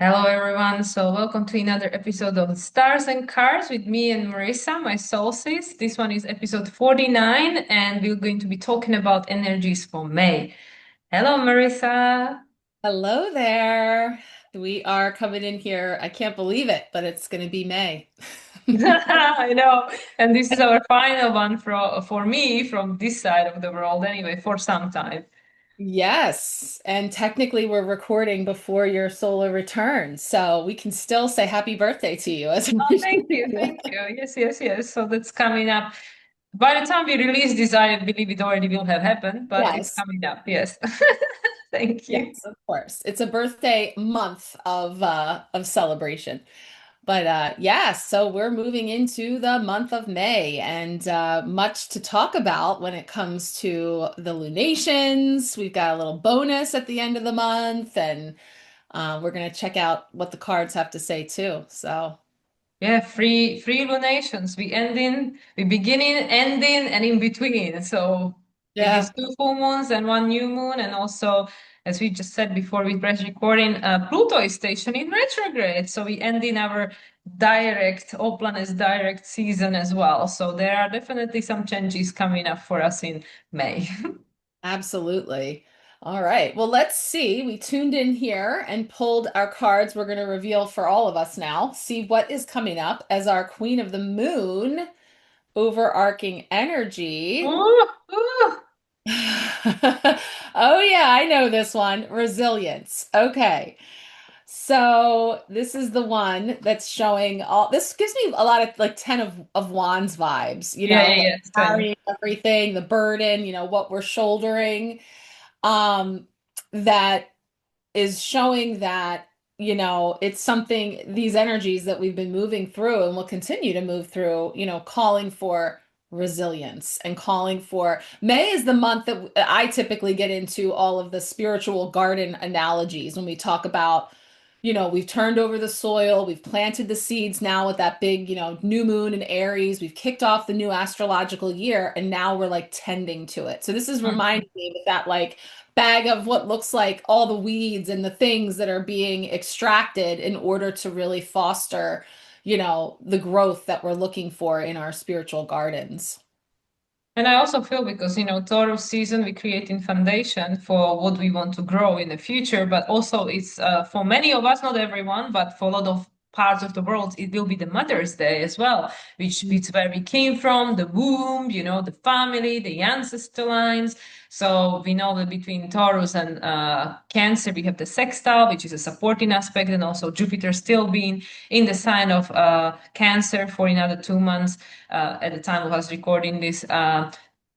Hello, everyone. So, welcome to another episode of Stars and Cars with me and Marissa, my soul sis. This one is episode 49, and we're going to be talking about energies for May. Hello, Marissa. Hello there. We are coming in here. I can't believe it, but it's going to be May. I know. And this is our final one for me from this side of the world, anyway, for some time. Yes, and technically we're recording before your solar return, so we can still say happy birthday to you as Oh, thank you. Thank you. Yes, yes, yes. So, that's coming up. By the time we release this, I believe it already will have happened, but it's Yes. coming up. Yes. Thank you. Yes, of course. It's a birthday month of celebration. But yeah, so we're moving into the month of May and much to talk about when it comes to the lunations. We've got a little bonus at the end of the month, and we're going to check out what the cards have to say too. So, Yeah, free lunations. We beginning, ending, and in between. So it is yeah, two full moons and one new moon, and also, as we just said before we press recording, Pluto is stationed in retrograde. So we end in our direct, all planets direct season as well. So there are definitely some changes coming up for us in May. absolutely. All right. Well, let's see. We tuned in here and pulled our cards. We're going to reveal for all of us now, see what is coming up as our Queen of the Moon overarching energy. Ooh, ooh. Oh, yeah, I know this one. Resilience. Okay. So this is the one that's showing all this gives me a lot of like 10 of Wands vibes, Yeah, yeah, like yeah. It's 10. carrying everything, the burden, what we're shouldering. Um, that is showing that, it's something, these energies that we've been moving through and will continue to move through, calling for resilience and calling for May is the month that I typically get into all of the spiritual garden analogies when we talk about, we've turned over the soil, we've planted the seeds now with that big, new moon in Aries, we've kicked off the new astrological year, and now we're like tending to it. So this is Mhm. reminding me that like bag of what looks like all the weeds and the things that are being extracted in order to really foster, the growth that we're looking for in our spiritual gardens. And I also feel because, Taurus season, we creating foundation for what we want to grow in the future, but also it's for many of us, not everyone, but for a lot of parts of the world, it will be the Mother's Day as well, which is where we came from, the womb, the family, the ancestor lines. So we know that between Taurus and Cancer, we have the sextile, which is a supporting aspect, and also Jupiter still being in the sign of Cancer for another 2 months at the time of us recording this.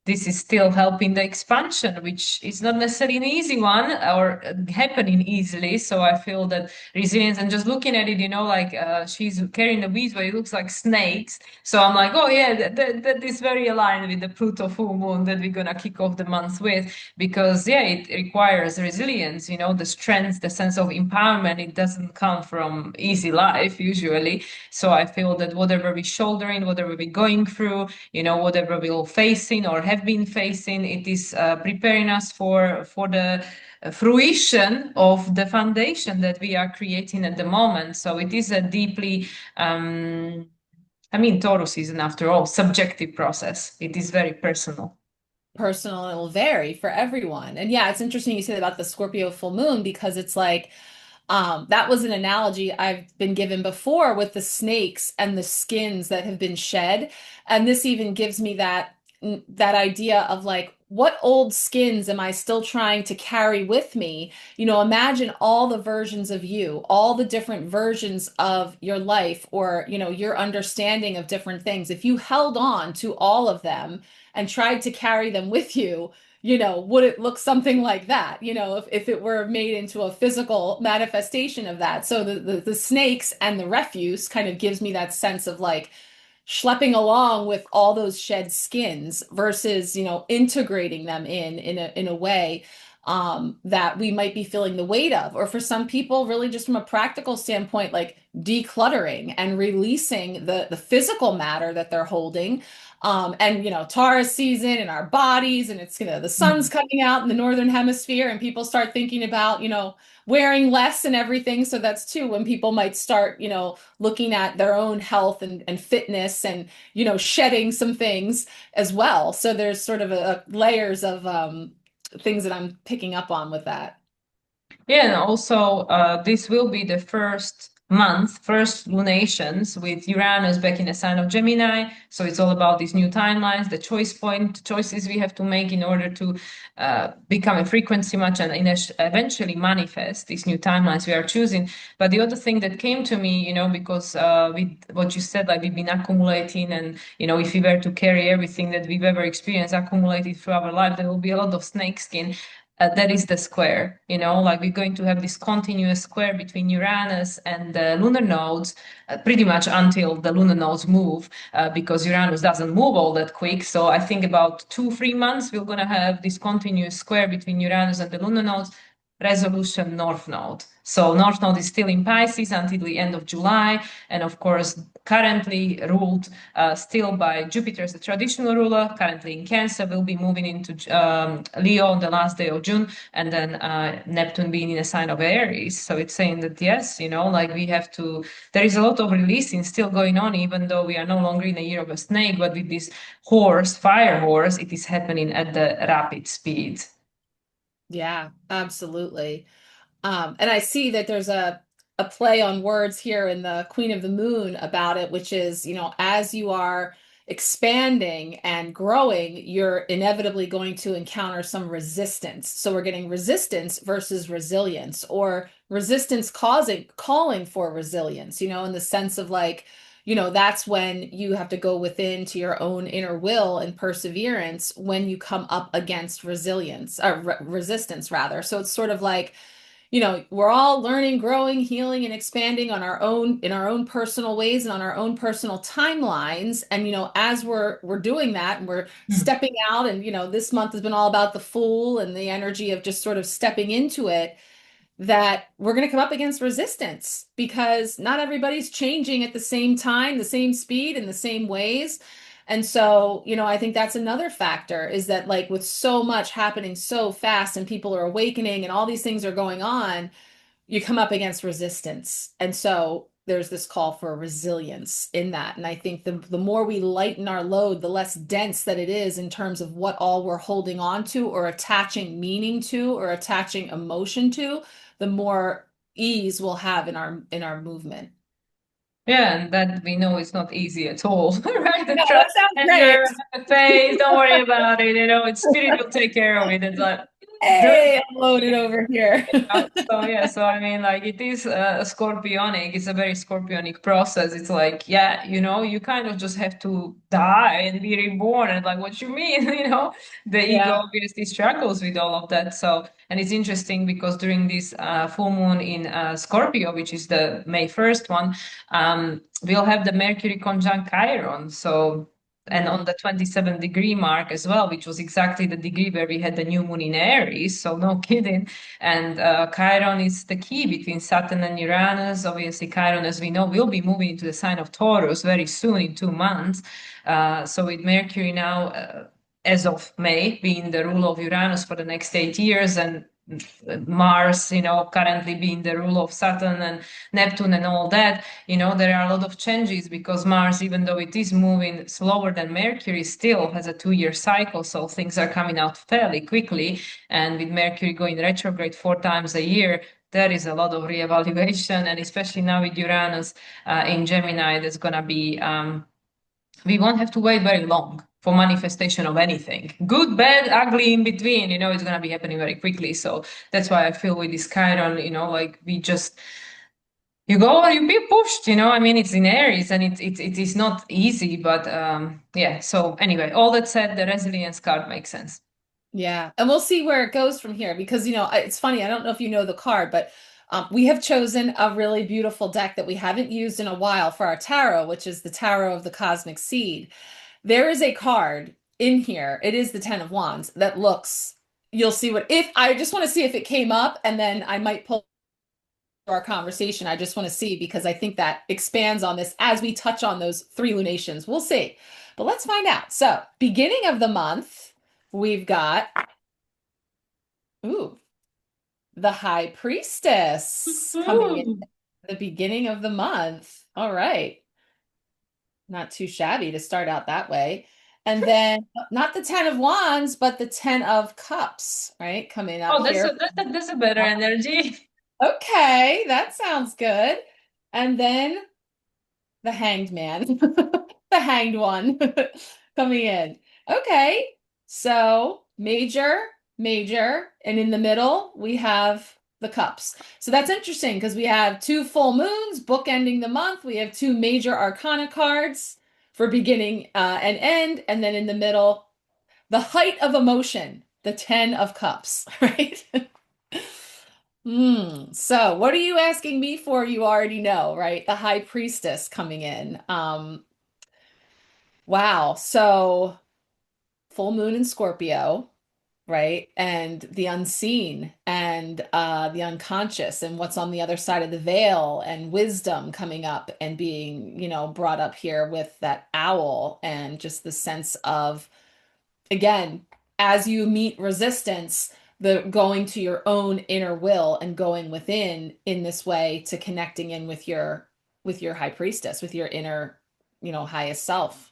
This is still helping the expansion, which is not necessarily an easy one or happening easily. So I feel that resilience and just looking at it, like she's carrying the weeds, but it looks like snakes. So I'm like, oh yeah, that is very aligned with the Pluto full moon that we're gonna kick off the month with, because yeah, it requires resilience, the strength, the sense of empowerment. It doesn't come from easy life usually. So I feel that whatever we're shouldering, whatever we're going through, whatever we're facing or have been facing, it is preparing us for the fruition of the foundation that we are creating at the moment. So it is a deeply, Taurus is, after all, subjective process. It is very personal. Personal, it will vary for everyone. And yeah, it's interesting you said about the Scorpio full moon because it's like that was an analogy I've been given before with the snakes and the skins that have been shed. And this even gives me that idea of like, what old skins am I still trying to carry with me? Imagine all the versions of you, all the different versions of your life or, your understanding of different things. If you held on to all of them and tried to carry them with you, would it look something like that? If it were made into a physical manifestation of that. So the snakes and the refuse kind of gives me that sense of like schlepping along with all those shed skins versus, integrating them in a way. that we might be feeling the weight of, or for some people, really just from a practical standpoint, like decluttering and releasing the physical matter that they're holding. And Taurus season in our bodies, and it's the sun's coming out in the northern hemisphere, and people start thinking about wearing less and everything. So that's too when people might start looking at their own health and fitness and shedding some things as well. So there's sort of a layers of things that I'm picking up on with that. Yeah, and also this will be the first lunations with Uranus back in the sign of Gemini. So it's all about these new timelines, the choices we have to make in order to become a frequency match and eventually manifest these new timelines we are choosing. But the other thing that came to me, because with what you said, like we've been accumulating, and if we were to carry everything that we've ever experienced accumulated through our life, there will be a lot of snakeskin. That is the square, like we're going to have this continuous square between Uranus and the lunar nodes, pretty much until the lunar nodes move, because Uranus doesn't move all that quick. So I think about 2-3 months, we're going to have this continuous square between Uranus and the lunar nodes, resolution North Node. So North Node is still in Pisces until the end of July, and of course, currently ruled still by Jupiter as the traditional ruler, currently in Cancer, will be moving into Leo on the last day of June, and then Neptune being in a sign of Aries. So it's saying that yes, like we have to, there is a lot of releasing still going on, even though we are no longer in a year of a snake, but with this fire horse, it is happening at the rapid speed. Yeah, absolutely. And I see that there's a play on words here in the Queen of the Moon about it, which is, as you are expanding and growing, you're inevitably going to encounter some resistance. So we're getting resistance versus resilience, or resistance calling for resilience, in the sense of like, that's when you have to go within to your own inner will and perseverance when you come up against resilience or resistance rather. So it's sort of like, we're all learning, growing, healing, and expanding on our own in our own personal ways and on our own personal timelines. And as we're doing that and we're stepping out, and this month has been all about the Fool and the energy of just sort of stepping into it, that we're going to come up against resistance because not everybody's changing at the same time, the same speed, and the same ways. And so, I think that's another factor, is that like with so much happening so fast and people are awakening and all these things are going on, you come up against resistance. And so there's this call for resilience in that. And I think the more we lighten our load, the less dense that it is in terms of what all we're holding on to or attaching meaning to or attaching emotion to, the more ease we'll have in our movement. Yeah, and that we know it's not easy at all, right? The No, trust that sounds and great. your faith, don't worry about it, it's spirit will take care of it. It's like, Hey, I'm loaded over here. so yeah, so I mean, like it is scorpionic. It's a very scorpionic process. It's like, yeah, you kind of just have to die and be reborn. And like, what you mean? The ego Yeah. obviously struggles with all of that. So, and it's interesting because during this full moon in Scorpio, which is the May 1st one, we'll have the Mercury conjunct Chiron. So and on the 27-degree mark as well, which was exactly the degree where we had the new moon in Aries. So no kidding. And Chiron is the key between Saturn and Uranus. Obviously, Chiron, as we know, will be moving into the sign of Taurus very soon in 2 months. So with Mercury now, as of May, being the rule of Uranus for the next 8 years, and Mars, currently being the rule of Saturn and Neptune and all that, there are a lot of changes because Mars, even though it is moving slower than Mercury, still has a 2-year cycle. So things are coming out fairly quickly. And with Mercury going retrograde 4 times a year, there is a lot of reevaluation. And especially now with Uranus in Gemini, there's going to be, we won't have to wait very long for manifestation of anything. Good, bad, ugly, in between, it's going to be happening very quickly. So that's why I feel with this Chiron, like we just, you go or you be pushed, I mean, it's in Aries and it is not easy, but yeah. So anyway, all that said, the resilience card makes sense. Yeah. And we'll see where it goes from here because, it's funny. I don't know if you know the card, but we have chosen a really beautiful deck that we haven't used in a while for our tarot, which is the Tarot of the Cosmic Seed. There is a card in here. It is the Ten of Wands that looks you'll see what, if I just want to see if it came up, and then I might pull our conversation. I just want to see because I think that expands on this as we touch on those three lunations. We'll see. But let's find out. So, beginning of the month, we've got, ooh, the High Priestess coming in Mhm. at the beginning of the month. All right. Not too shabby to start out that way. And then not the 10 of Wands, but the 10 of Cups, right? Coming up Oh, here. that's a better energy. Okay, that sounds good. And then the Hanged Man, the Hanged One coming in. Okay, so major, major, and in the middle we have the cups. So that's interesting because we have two full moons bookending the month. We have two major arcana cards for beginning and end, and then in the middle, the height of emotion, the 10 of cups, right? So what are you asking me for? You already know, right? The High Priestess coming in. Wow. So full moon in Scorpio, right? And the unseen and the unconscious and what's on the other side of the veil and wisdom coming up and being, brought up here with that owl and just the sense of, again, as you meet resistance, the going to your own inner will and going within in this way to connecting in with your high priestess, with your inner, highest self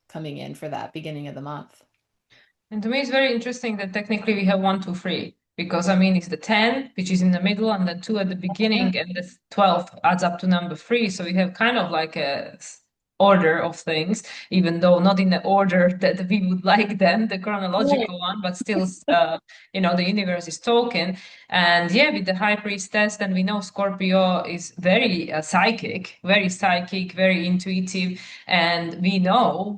coming in for that beginning of the month. And to me, it's very interesting that technically we have 1, 2, 3, because I mean, it's the 10, which is in the middle, and the 2 at the Yeah. beginning, and the 12 adds up to number 3. So we have kind of like a order of things, even though not in the order that we would like them, the Right. chronological one, but still, the universe is talking. And yeah, with the high priestess, then we know Scorpio is very psychic, very intuitive, and we know,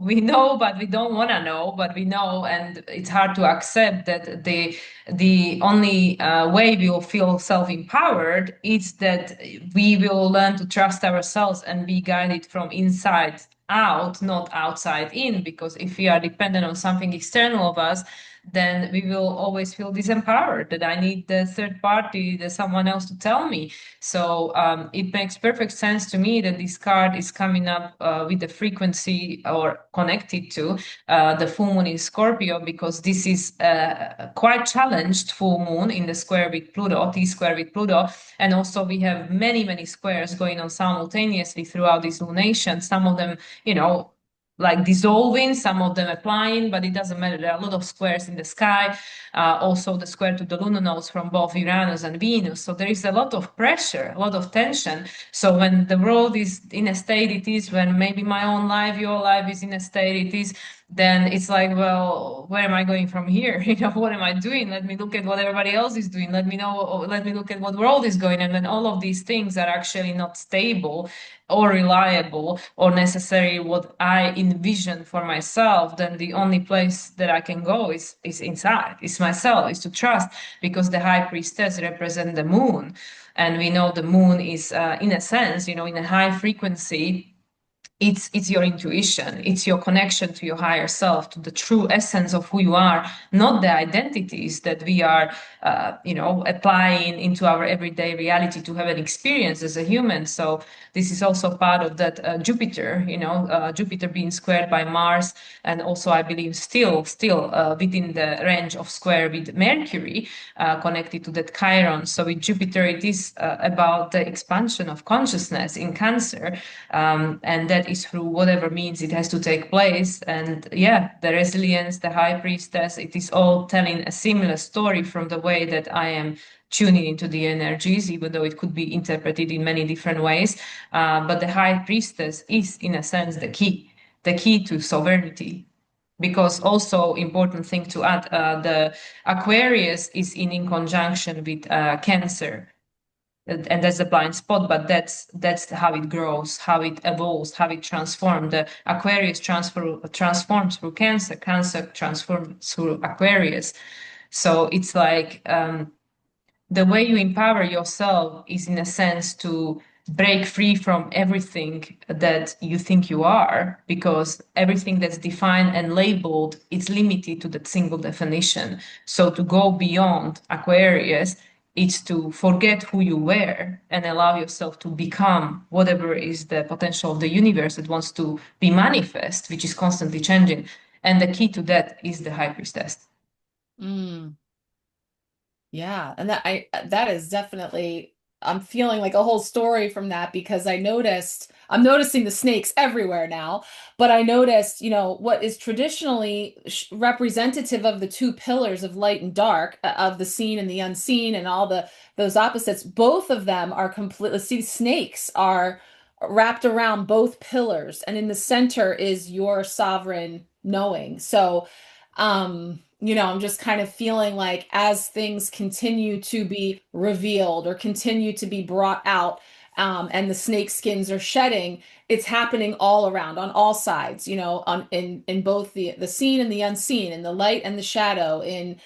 but we don't want to know, but we know, and it's hard to accept that the only way we will feel self-empowered is that we will learn to trust ourselves and be guided from inside out, not outside in, because if we are dependent on something external of us, then we will always feel disempowered, that I need the third party, the someone else to tell me. So it makes perfect sense to me that this card is coming up with the frequency or connected to the full moon in Scorpio, because this is a quite challenged full moon in the square with Pluto, T square with Pluto. And also we have many, many squares going on simultaneously throughout this lunation. Some of them, like dissolving, some of them applying, but it doesn't matter. There are a lot of squares in the sky. Also, the square to the lunar nodes from both Uranus and Venus. So there is a lot of pressure, a lot of tension. So when the world is in a state it is, when maybe my own life, your life is in a state it is, then it's like, well, where am I going from here? What am I doing? Let me look at what everybody else is doing. Let me look at what world is going. And when all of these things are actually not stable or reliable or necessary what I envision for myself, then the only place that I can go is inside, is myself, is to trust, because the high priestess represents the moon. And we know the moon is, in a sense, in a high frequency, it's your intuition, it's your connection to your higher self, to the true essence of who you are, not the identities that we are applying into our everyday reality to have an experience as a human. So this is also part of that Jupiter, Jupiter being squared by Mars, and also I believe still within the range of square with Mercury, connected to that Chiron. So with Jupiter it is about the expansion of consciousness in Cancer, and that is through whatever means it has to take place. And yeah, the resilience, the high priestess, it is all telling a similar story from the way that I am tuning into the energies, even though it could be interpreted in many different ways. But the high priestess is, in a sense, the key to sovereignty. Because also important thing to add, the Aquarius is in conjunction with Cancer, and that's the blind spot, but that's how it grows, how it evolves, how it transforms. The Aquarius transforms through Cancer, Cancer transforms through Aquarius. So it's like, the way you empower yourself is, in a sense, to break free from everything that you think you are, because everything that's defined and labeled is limited to that single definition. So to go beyond Aquarius, it's to forget who you were and allow yourself to become whatever is the potential of the universe that wants to be manifest, which is constantly changing. And the key to that is the high priestess. Mm. Yeah, and that is definitely, I'm feeling like a whole story from that because I'm noticing the snakes everywhere now, but I noticed, what is traditionally representative of the two pillars of light and dark, of the seen and the unseen and all those opposites, both of them are completely, see, snakes are wrapped around both pillars, and in the center is your sovereign knowing. So I'm just kind of feeling like as things continue to be revealed or continue to be brought out, and the snake skins are shedding, it's happening all around on all sides, in both the seen and the unseen, in the light and the shadow, in,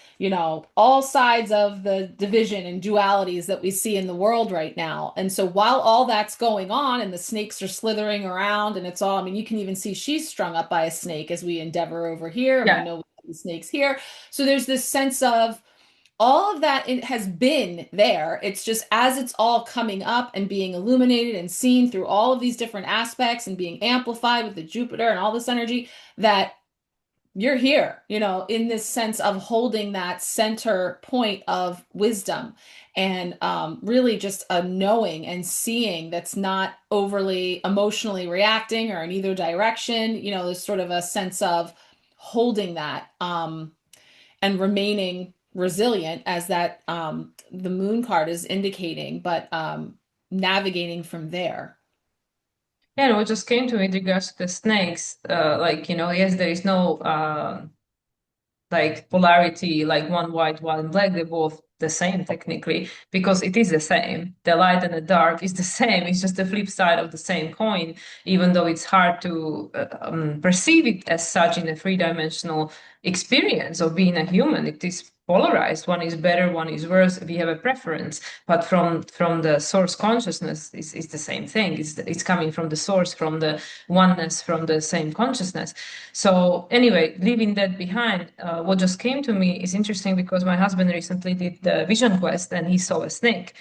all sides of the division and dualities that we see in the world right now. And so while all that's going on and the snakes are slithering around and it's all, I mean, you can even see she's strung up by a snake as we endeavor over here, and we Yeah. know the snakes here. So there's this sense of all of that, it has been there. It's just as it's all coming up and being illuminated and seen through all of these different aspects and being amplified with the Jupiter and all this energy, that you're here, in this sense of holding that center point of wisdom, and really just a knowing and seeing that's not overly emotionally reacting or in either direction. There's sort of a sense of holding that, and remaining resilient, as that the moon card is indicating, but navigating from there. Yeah, what just came to me in regards to the snakes, yes, there is no like polarity, like one white, one black. They're both the same technically, because it is the same. The light and the dark is the same. It's just the flip side of the same coin, even though it's hard to perceive it as such in a three-dimensional experience of being a human. It is polarized. One is better, one is worse. We have a preference, but from the source consciousness is the same thing. It's coming from the source, from the oneness, from the same consciousness. So anyway, leaving that behind, what just came to me is interesting because my husband recently did the vision quest and he saw a snake,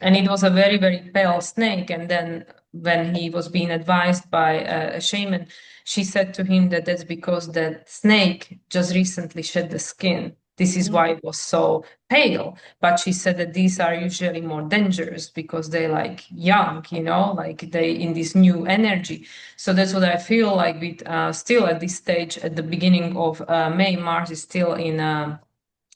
and it was a very, very pale snake. And then when he was being advised by a shaman, she said to him that that's because that snake just recently shed the skin. This is why it was so pale. But she said that these are usually more dangerous because they're like young, like they in this new energy. So that's what I feel like with still at this stage, at the beginning of May, Mars is still in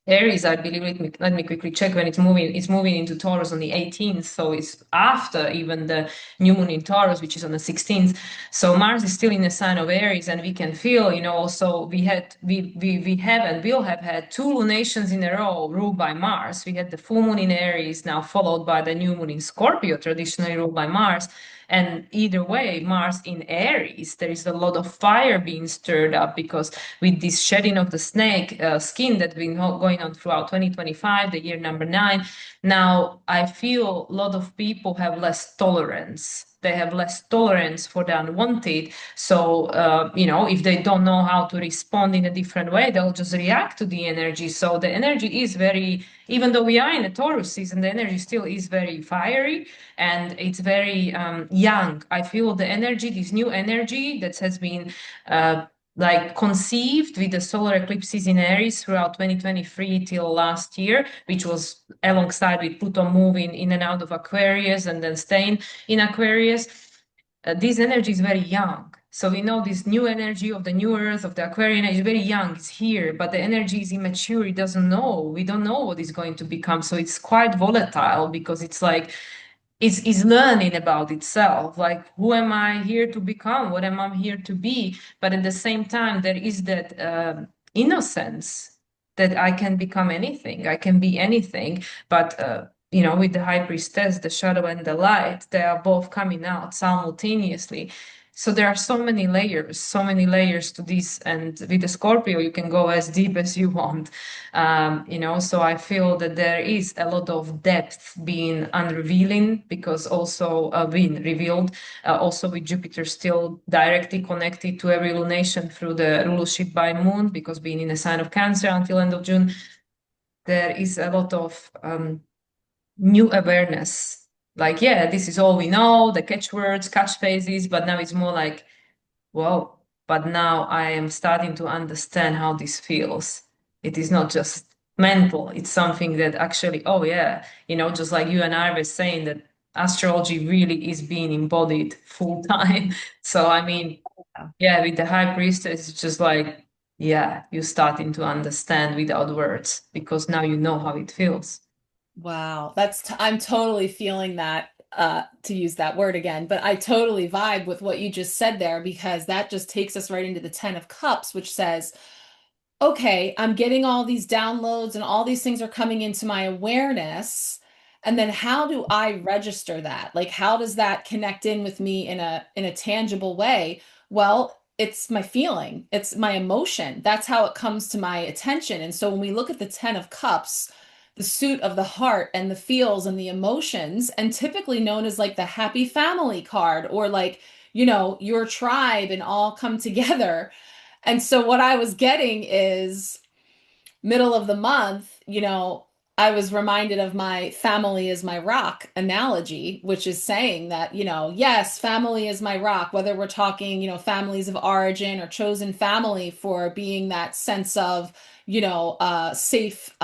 Aries, I believe. Let me quickly check when it's moving. It's moving into Taurus on the 18th, so it's after even the new moon in Taurus, which is on the 16th. So Mars is still in the sign of Aries, and we can feel, also we have and will have had two lunations in a row ruled by Mars. We had the full moon in Aries, now followed by the new moon in Scorpio, traditionally ruled by Mars. And either way, Mars in Aries, there is a lot of fire being stirred up, because with this shedding of the snake skin that's been going on throughout 2025, the year number 9, now I feel a lot of people have less tolerance. They have less tolerance for the unwanted. So, if they don't know how to respond in a different way, they'll just react to the energy. So the energy is very, even though we are in a Taurus season, the energy still is very fiery, and it's very young. I feel the energy, this new energy that has been like conceived with the solar eclipses in Aries throughout 2023 till last year, which was alongside with Pluto moving in and out of Aquarius and then staying in Aquarius. This energy is very young. So we know this new energy of the new earth, of the Aquarian, is very young, it's here, but the energy is immature, it doesn't know. We don't know what it's going to become. So it's quite volatile, because it's like, is learning about itself, like, who am I here to become, what am I here to be? But at the same time, there is that innocence that I can become anything, I can be anything. But with the high priestess, the shadow and the light, they are both coming out simultaneously. So there are so many layers to this. And with the Scorpio, you can go as deep as you want. So I feel that there is a lot of depth being unrevealing because also being revealed, also with Jupiter still directly connected to every lunation through the rulership by moon, because being in a sign of Cancer until end of June, there is a lot of new awareness. Like, yeah, this is all we know, the catchwords, catchphrases, but now it's more like, whoa, but now I am starting to understand how this feels. It is not just mental, it's something that actually, oh yeah, just like you and I were saying that astrology really is being embodied full time. So I mean, yeah, with the high priestess, it's just like, yeah, you're starting to understand without words because now you know how it feels. Wow, I'm totally feeling that, to use that word again, but I totally vibe with what you just said there because that just takes us right into the Ten of Cups, which says, okay, I'm getting all these downloads and all these things are coming into my awareness. And then how do I register that? Like, how does that connect in with me in a tangible way? Well, it's my feeling, it's my emotion. That's how it comes to my attention. And so when we look at the Ten of Cups, the suit of the heart and the feels and the emotions, and typically known as like the happy family card or like, your tribe and all come together. And so what I was getting is middle of the month, I was reminded of my family is my rock analogy, which is saying that, yes, family is my rock, whether we're talking, families of origin or chosen family for being that sense of, safe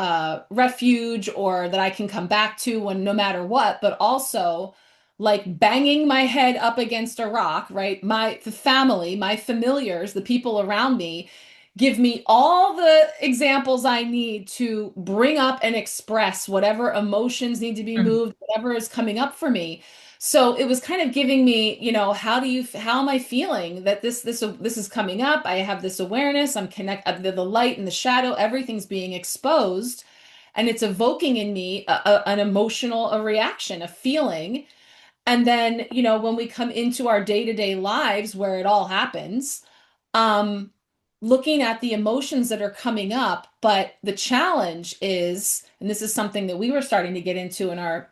refuge or that I can come back to when no matter what, but also like banging my head up against a rock, right? The family, my familiars, the people around me give me all the examples I need to bring up and express whatever emotions need to be Mm. moved, whatever is coming up for me. So it was kind of giving me, how am I feeling that this is coming up? I have this awareness, I'm the light and the shadow, everything's being exposed, and it's evoking in me an emotional, a reaction, a feeling. And then, when we come into our day-to-day lives where it all happens, um, looking at the emotions that are coming up. But the challenge is, and this is something that we were starting to get into in our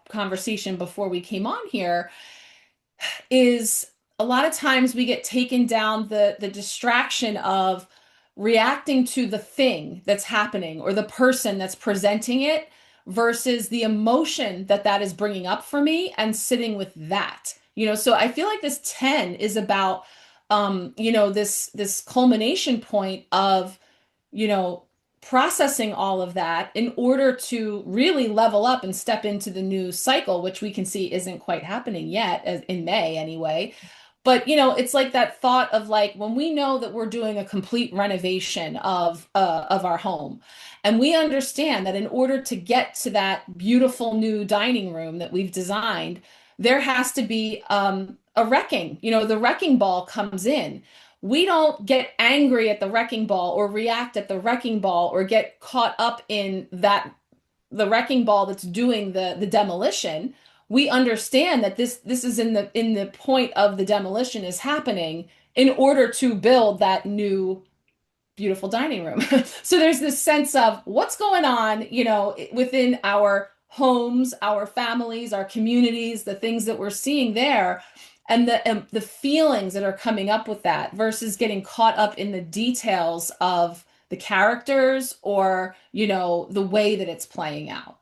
conversation before we came on here, is a lot of times we get taken down the distraction of reacting to the thing that's happening or the person that's presenting it versus the emotion that that is bringing up for me and sitting with that. So I feel like this 10 is about this culmination point of, you know, processing all of that in order to really level up and step into the new cycle, which we can see isn't quite happening yet, as in May anyway. But it's like that thought of like when we know that we're doing a complete renovation of our home, and we understand that in order to get to that beautiful new dining room that we've designed, there has to be a wrecking. The wrecking ball comes in. We don't get angry at the wrecking ball or react at the wrecking ball or get caught up in the wrecking ball that's doing the demolition. We understand that this is in the point of the demolition is happening in order to build that new beautiful dining room. So there's this sense of what's going on, within our homes, our families, our communities, the things that we're seeing there, and the feelings that are coming up with that versus getting caught up in the details of the characters or, the way that it's playing out.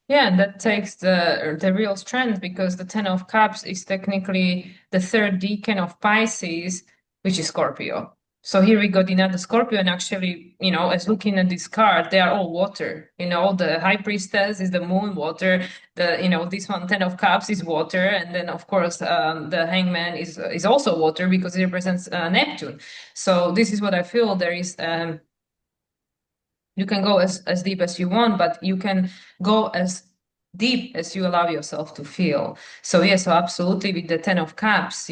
Yeah, and that takes the real strength because the Ten of Cups is technically the third decan of Pisces, which is Scorpio. So here we got another Scorpio, and actually, as looking at this card, they are all water. The High Priestess is the moon, water. This one, Ten of Cups, is water, and then of course, the Hangman is also water because it represents Neptune. So this is what I feel. There is. You can go as deep as you want, but you can go as deep as you allow yourself to feel. So yeah, so absolutely with the Ten of Cups,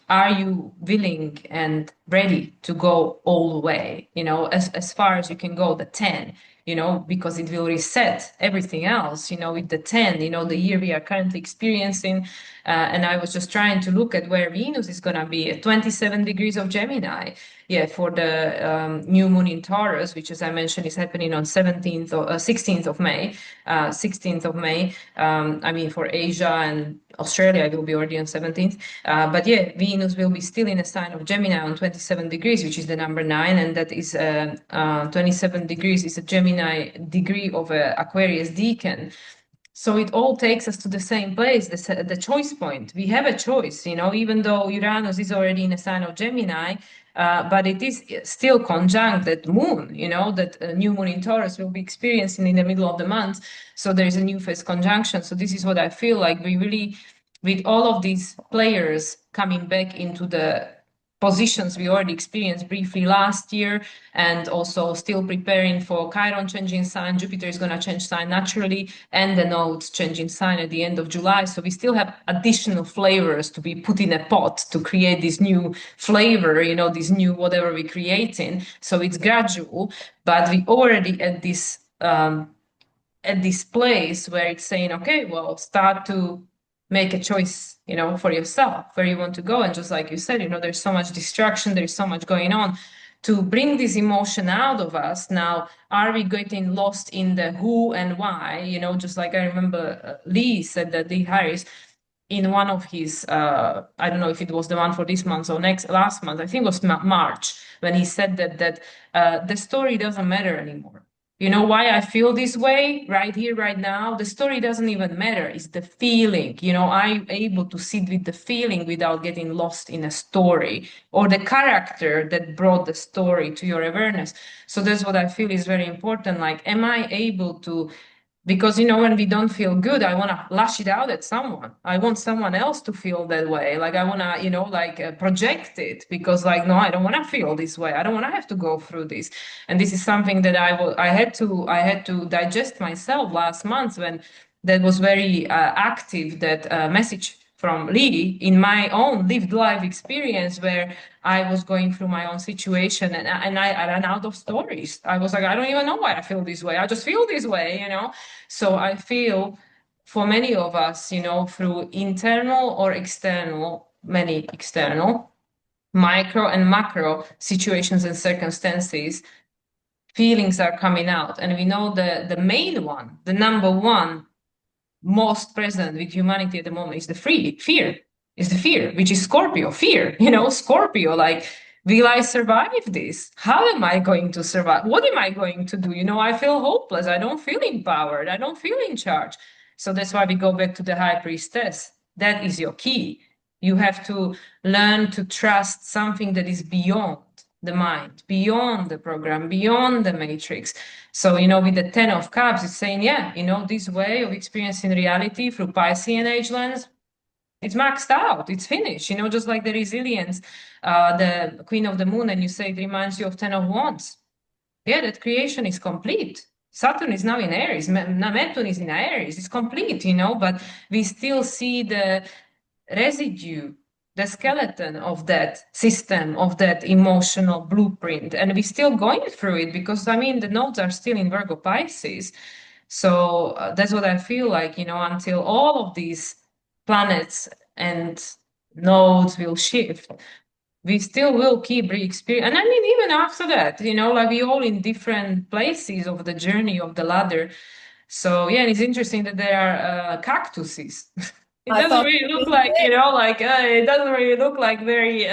are you willing and ready to go all the way, as far as you can go, the 10, because it will reset everything else, with the 10, the year we are currently experiencing. And I was just trying to look at where Venus is going to be at 27 degrees of Gemini. Yeah, for the new moon in Taurus, which, as I mentioned, is happening on 16th of May. 16th of May. I mean, for Asia and Australia, it will be already on 17th. But yeah, Venus will be still in a sign of Gemini on 27 degrees, which is the number 9, and that is 27 degrees is a Gemini degree of Aquarius decan. So it all takes us to the same place, the choice point. We have a choice, even though Uranus is already in a sign of Gemini, but it is still conjunct that moon, that new moon in Taurus will be experiencing in the middle of the month. So there is a new phase conjunction. So this is what I feel like we really, with all of these players coming back into the positions we already experienced briefly last year, and also still preparing for Chiron changing sign. Jupiter is going to change sign naturally, and the nodes changing sign at the end of July. So we still have additional flavors to be put in a pot to create this new flavor, this new whatever we're creating. So it's gradual, but we already at this place where it's saying, okay, well, start to make a choice, for yourself where you want to go. And just like you said, there's so much distraction, there's so much going on. To bring this emotion out of us now, are we getting lost in the who and why? Just like I remember Lee said that Lee Harris in one of his, I don't know if it was the one for this month or last month, I think it was March, when he said that the story doesn't matter anymore. You know why I feel this way right here, right now? The story doesn't even matter. It's the feeling. I'm able to sit with the feeling without getting lost in a story or the character that brought the story to your awareness. So that's what I feel is very important. Like, am I able to, because when we don't feel good, I want to lash it out at someone. I want someone else to feel that way. Like, I want to project it, because no, I don't want to feel this way. I don't want to have to go through this. And this is something that I had to digest myself last month, when that was very active, that message from Lee in my own lived life experience, where I was going through my own situation, and I ran out of stories. I was like, I don't even know why I feel this way. I just feel this way. So I feel for many of us, through internal or external, many external, micro and macro situations and circumstances, feelings are coming out. And we know the main one, the number one most present with humanity at the moment is the fear. Is the fear, which is Scorpio, fear, Scorpio, like, will I survive this? How am I going to survive? What am I going to do? I feel hopeless. I don't feel empowered. I don't feel in charge. So that's why we go back to the high priestess. That is your key. You have to learn to trust something that is beyond the mind, beyond the program, beyond the matrix. So, with the 10 of Cups, it's saying, yeah, this way of experiencing reality through Piscean age lens, it's maxed out, it's finished, just like the resilience, the Queen of the Moon, and you say it reminds you of 10 of Wands. Yeah, that creation is complete. Saturn is now in Aries, Neptune is in Aries, it's complete, but we still see the residue, the skeleton of that system, of that emotional blueprint. And we're still going through it, because, the nodes are still in Virgo Pisces. So that's what I feel like, until all of these planets and nodes will shift, we still will keep re-experiencing. And even after that, like, we all in different places of the journey of the ladder. So yeah, and it's interesting that there are cactuses. It I doesn't thought really the look same like, thing. it doesn't really look like very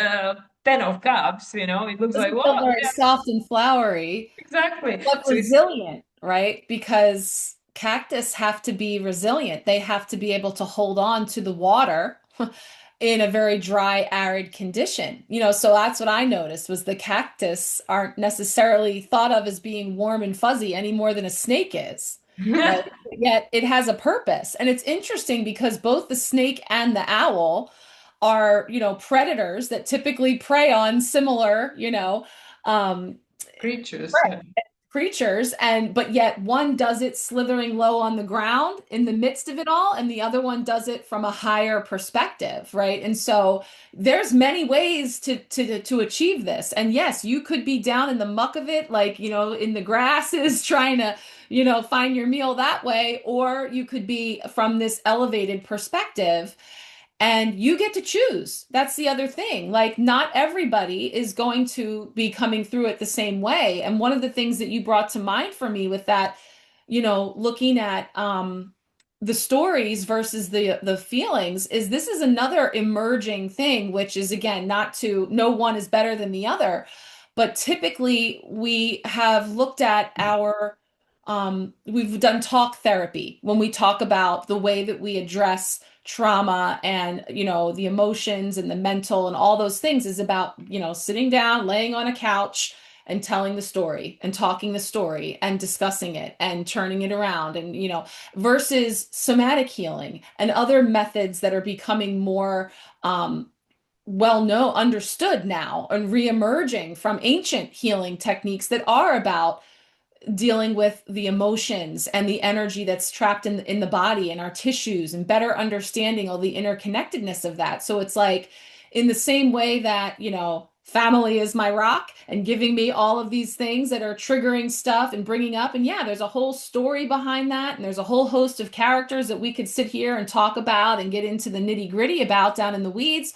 10 of cups, it looks like, Doesn't well, feel very yeah, soft and flowery, exactly. but So it's, resilient, right? Because cactus have to be resilient. They have to be able to hold on to the water in a very dry, arid condition. So that's what I noticed was the cactus aren't necessarily thought of as being warm and fuzzy any more than a snake is, right? Yet it has a purpose. And it's interesting because both the snake and the owl are, predators that typically prey on similar, um, creatures, yeah. creatures, and but yet one does it slithering low on the ground in the midst of it all, and the other one does it from a higher perspective, right? And so there's many ways to achieve this. And yes, you could be down in the muck of it, like, in the grasses trying to, find your meal that way, or you could be from this elevated perspective. And you get to choose. That's the other thing. Like, not everybody is going to be coming through it the same way. And one of the things that you brought to mind for me with that, looking at the stories versus the feelings, is this is another emerging thing, which is, again, no one is better than the other. But typically we have looked at we've done talk therapy when we talk about the way that we address trauma and the emotions and the mental and all those things is about sitting down, laying on a couch and telling the story and talking the story and discussing it and turning it around, and versus somatic healing and other methods that are becoming more well known, understood now, and reemerging from ancient healing techniques that are about dealing with the emotions and the energy that's trapped in the body and our tissues, and better understanding all the interconnectedness of that. So it's like, in the same way that, family is my rock and giving me all of these things that are triggering stuff and bringing up. And yeah, there's a whole story behind that. And there's a whole host of characters that we could sit here and talk about and get into the nitty gritty about down in the weeds.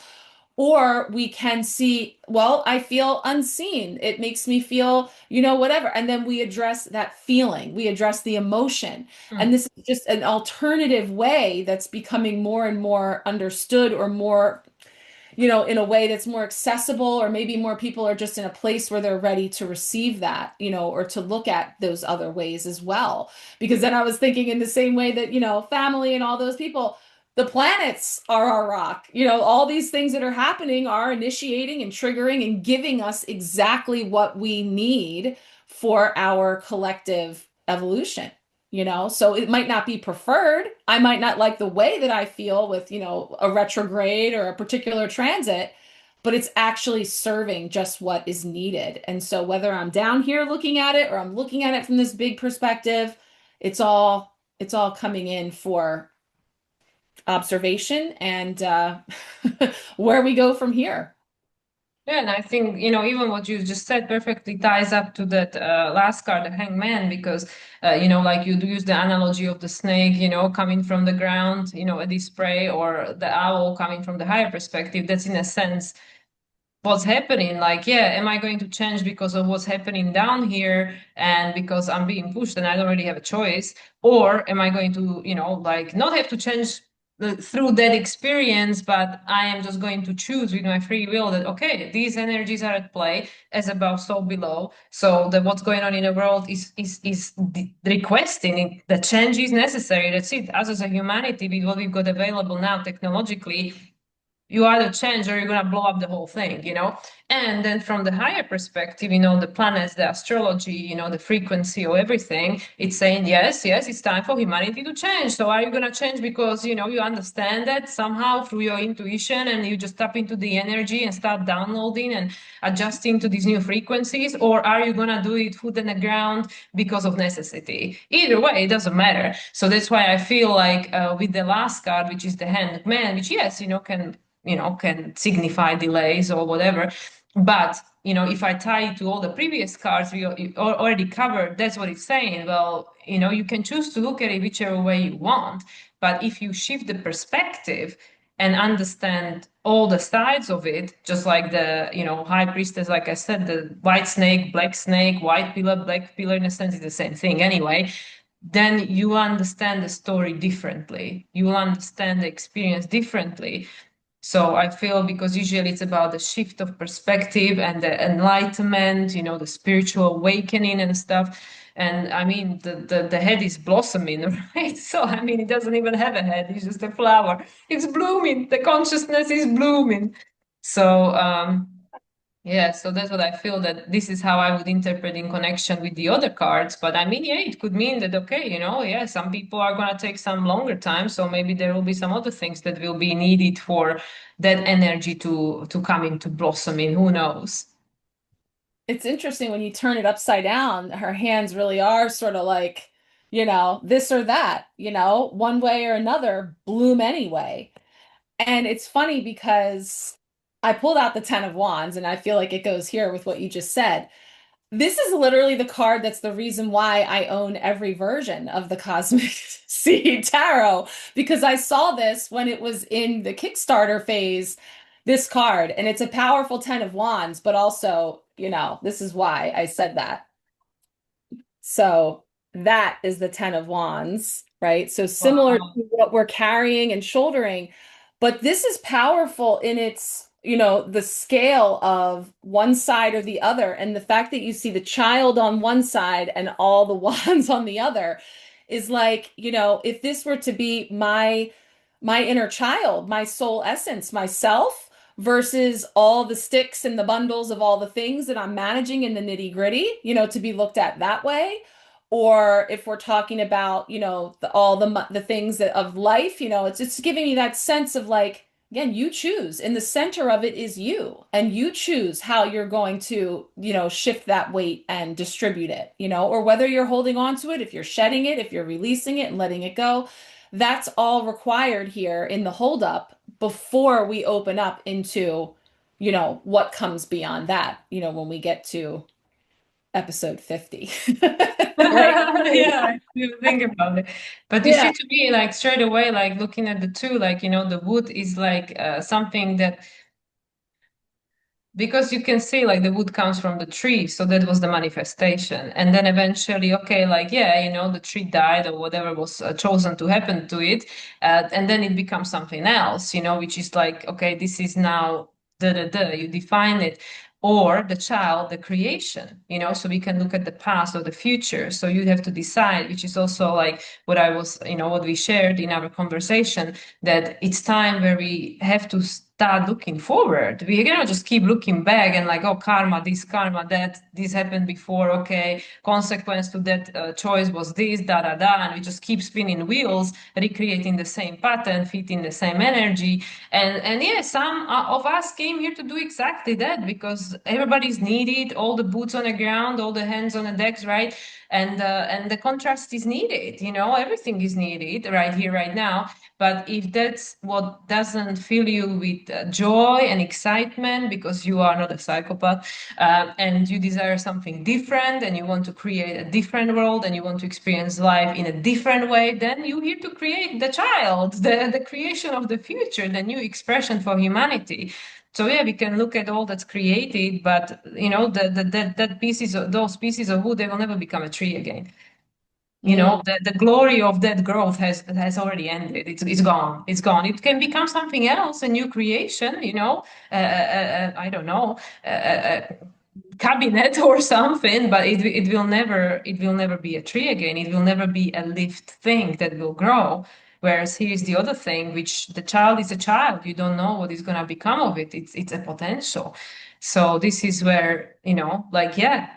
Or we can see, well, I feel unseen. It makes me feel, whatever. And then we address that feeling, we address the emotion. And this is just an alternative way that's becoming more and more understood, or more, in a way that's more accessible, or maybe more people are just in a place where they're ready to receive that, or to look at those other ways as well. Because then I was thinking, in the same way that, family and all those people, the planets are our rock. All these things that are happening are initiating and triggering and giving us exactly what we need for our collective evolution. So it might not be preferred. I might not like the way that I feel with, a retrograde or a particular transit, but it's actually serving just what is needed. And so whether I'm down here looking at it or I'm looking at it from this big perspective, it's all coming in for observation and where we go from here. Yeah, and I think, even what you just said perfectly ties up to that last card, the hangman, because, like you use the analogy of the snake, coming from the ground, a display, or the owl coming from the higher perspective. That's in a sense what's happening. Like, yeah, am I going to change because of what's happening down here and because I'm being pushed and I don't really have a choice? Or am I going to, like not have to change through that experience, but I am just going to choose with my free will that, okay, these energies are at play, as above, so below. So that what's going on in the world is requesting the change is necessary. That's it. Us as a humanity, with what we've got available now technologically, you either change or you're going to blow up the whole thing, And then from the higher perspective, the planets, the astrology, the frequency of everything, it's saying, yes, it's time for humanity to change. So are you going to change because, you understand that somehow through your intuition and you just tap into the energy and start downloading and adjusting to these new frequencies? Or are you going to do it foot in the ground because of necessity? Either way, it doesn't matter. So that's why I feel like with the last card, which is the Hangman, which, yes, can signify delays or whatever. But, if I tie it to all the previous cards we already covered, that's what it's saying. Well, you can choose to look at it whichever way you want. But if you shift the perspective and understand all the sides of it, just like the, high priestess, like I said, the white snake, black snake, white pillar, black pillar, in a sense, is the same thing anyway. Then you understand the story differently. You will understand the experience differently. So I feel, because usually it's about the shift of perspective and the enlightenment, the spiritual awakening and stuff. And I mean, the head is blossoming, right? So, I mean, it doesn't even have a head. It's just a flower. It's blooming. The consciousness is blooming. So, yeah, so that's what I feel, that this is how I would interpret in connection with the other cards. But I mean, yeah, it could mean that, okay, yeah, some people are going to take some longer time. So maybe there will be some other things that will be needed for that energy to come into blossoming. Who knows? it's interesting when you turn it upside down, her hands really are sort of like, this or that, one way or another, bloom anyway. And it's funny because I pulled out the Ten of Wands, and I feel like it goes here with what you just said. This is literally the card that's the reason why I own every version of the Cosmic Seed Tarot, because I saw this when it was in the Kickstarter phase, this card, and it's a powerful Ten of Wands, but also, this is why I said that. So that is the Ten of Wands, right? So similar to Wow. what we're carrying and shouldering, but this is powerful in its, the scale of one side or the other. And the fact that you see the child on one side and all the wands on the other is like, if this were to be my inner child, my soul essence, myself, versus all the sticks and the bundles of all the things that I'm managing in the nitty gritty, to be looked at that way. Or if we're talking about, all the things of life, it's just giving me that sense of like, again, you choose. In the center of it is you, and you choose how you're going to, shift that weight and distribute it, or whether you're holding on to it, if you're shedding it, if you're releasing it and letting it go. That's all required here in the holdup before we open up into, what comes beyond that, when we get to episode 50. Right? Yeah, I do think about it. But you Yeah. see, to me, like straight away, like looking at the two, like, the wood is like something that, because you can see like the wood comes from the tree, so that was the manifestation. And then eventually, okay, like, yeah, the tree died or whatever was chosen to happen to it. And then it becomes something else, which is like, okay, this is now da da da, you define it. Or the child, the creation, so we can look at the past or the future. So you have to decide, which is also like what I was, what we shared in our conversation, that it's time where we have to start looking forward. We cannot just keep looking back and like, oh, karma, that, this happened before. Okay, consequence to that choice was this, da da da, and we just keep spinning wheels, recreating the same pattern, fitting the same energy. And yeah, some of us came here to do exactly that because everybody's needed, all the boots on the ground, all the hands on the decks, right? And the contrast is needed. Everything is needed right here, right now. But if that's what doesn't fill you with joy and excitement because you are not a psychopath, and you desire something different and you want to create a different world and you want to experience life in a different way, then you're here to create the child, the creation of the future, the new expression for humanity. So yeah, we can look at all that's created, but those pieces of wood, they will never become a tree again. Mm, The glory of that growth has already ended. It's gone. It's gone. It can become something else, a new creation. I don't know, a cabinet or something, but it will never be a tree again. It will never be a lived thing that will grow. Whereas here's the other thing, which the child is a child. You don't know what is gonna become of it. It's a potential. So this is where, like, yeah,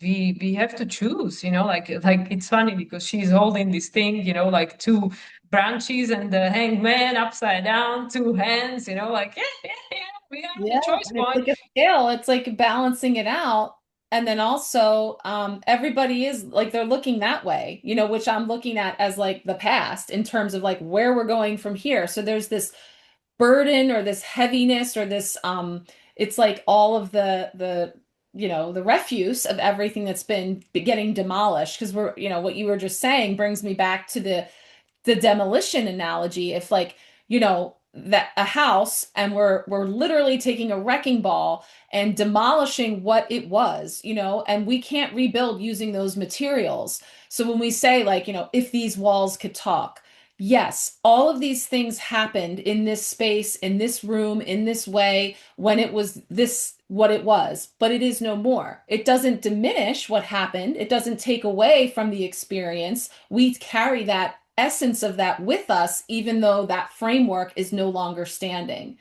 we have to choose, like it's funny because she's holding this thing, like two branches and the hangman upside down, two hands, like, yeah, yeah, yeah, we are at the yeah, choice and it's point. like a scale. It's like balancing it out. And then also, everybody is like they're looking that way, which I'm looking at as like the past in terms of like where we're going from here. So there's this burden or this heaviness or this it's like all of the refuse of everything that's been getting demolished because we're, what you were just saying brings me back to the demolition analogy. If like, that a house and we're literally taking a wrecking ball and demolishing what it was, and we can't rebuild using those materials. So when we say like, if these walls could talk, yes, all of these things happened in this space, in this room, in this way when it was this what it was, but it is no more. It doesn't diminish what happened. It doesn't take away from the experience. We carry that essence of that with us, even though that framework is no longer standing.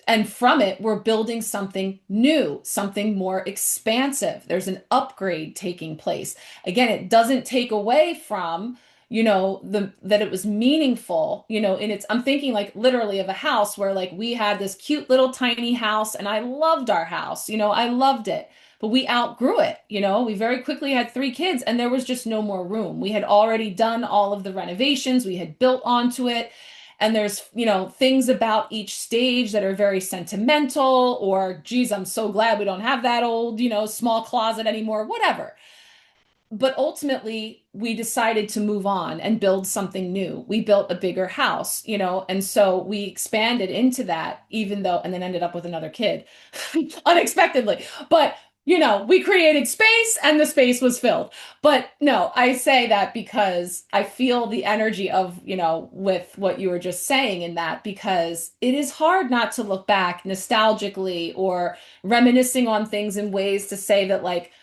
And from it, we're building something new, something more expansive. There's an upgrade taking place. Again, it doesn't take away from, that it was meaningful, in its, I'm thinking like literally of a house where like we had this cute little tiny house and I loved our house, I loved it. but we outgrew it. We very quickly had 3 kids and there was just no more room. We had already done all of the renovations, we had built onto it. And there's, things about each stage that are very sentimental, or, geez, I'm so glad we don't have that old, small closet anymore, whatever. But ultimately, we decided to move on and build something new. We built a bigger house, and so we expanded into that, even though, and then ended up with another kid unexpectedly. But, we created space and the space was filled. But no, I say that because I feel the energy of, with what you were just saying in that, because it is hard not to look back nostalgically or reminiscing on things in ways to say that, like,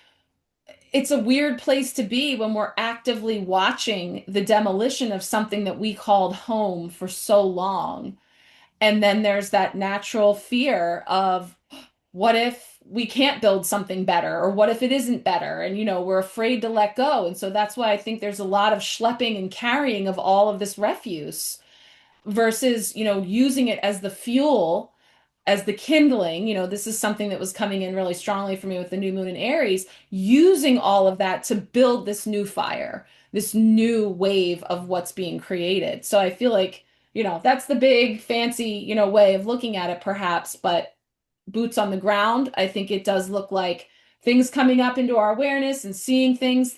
it's a weird place to be when we're actively watching the demolition of something that we called home for so long. And then there's that natural fear of, what if we can't build something better? Or what if it isn't better? And, we're afraid to let go. And so that's why I think there's a lot of schlepping and carrying of all of this refuse versus, using it as the fuel, as the kindling. This is something that was coming in really strongly for me with the new moon in Aries, using all of that to build this new fire, this new wave of what's being created. So I feel like, that's the big fancy, way of looking at it perhaps, but boots on the ground, I think it does look like things coming up into our awareness and seeing things,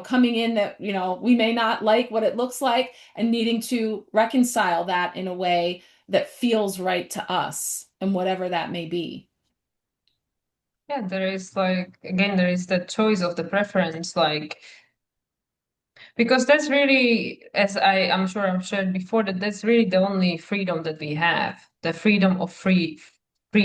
coming in that, we may not like what it looks like, and needing to reconcile that in a way that feels right to us and whatever that may be. Yeah, there is like, again, there is the choice of the preference, like, because that's really, as I'm sure I've shared before, that's really the only freedom that we have, the freedom of free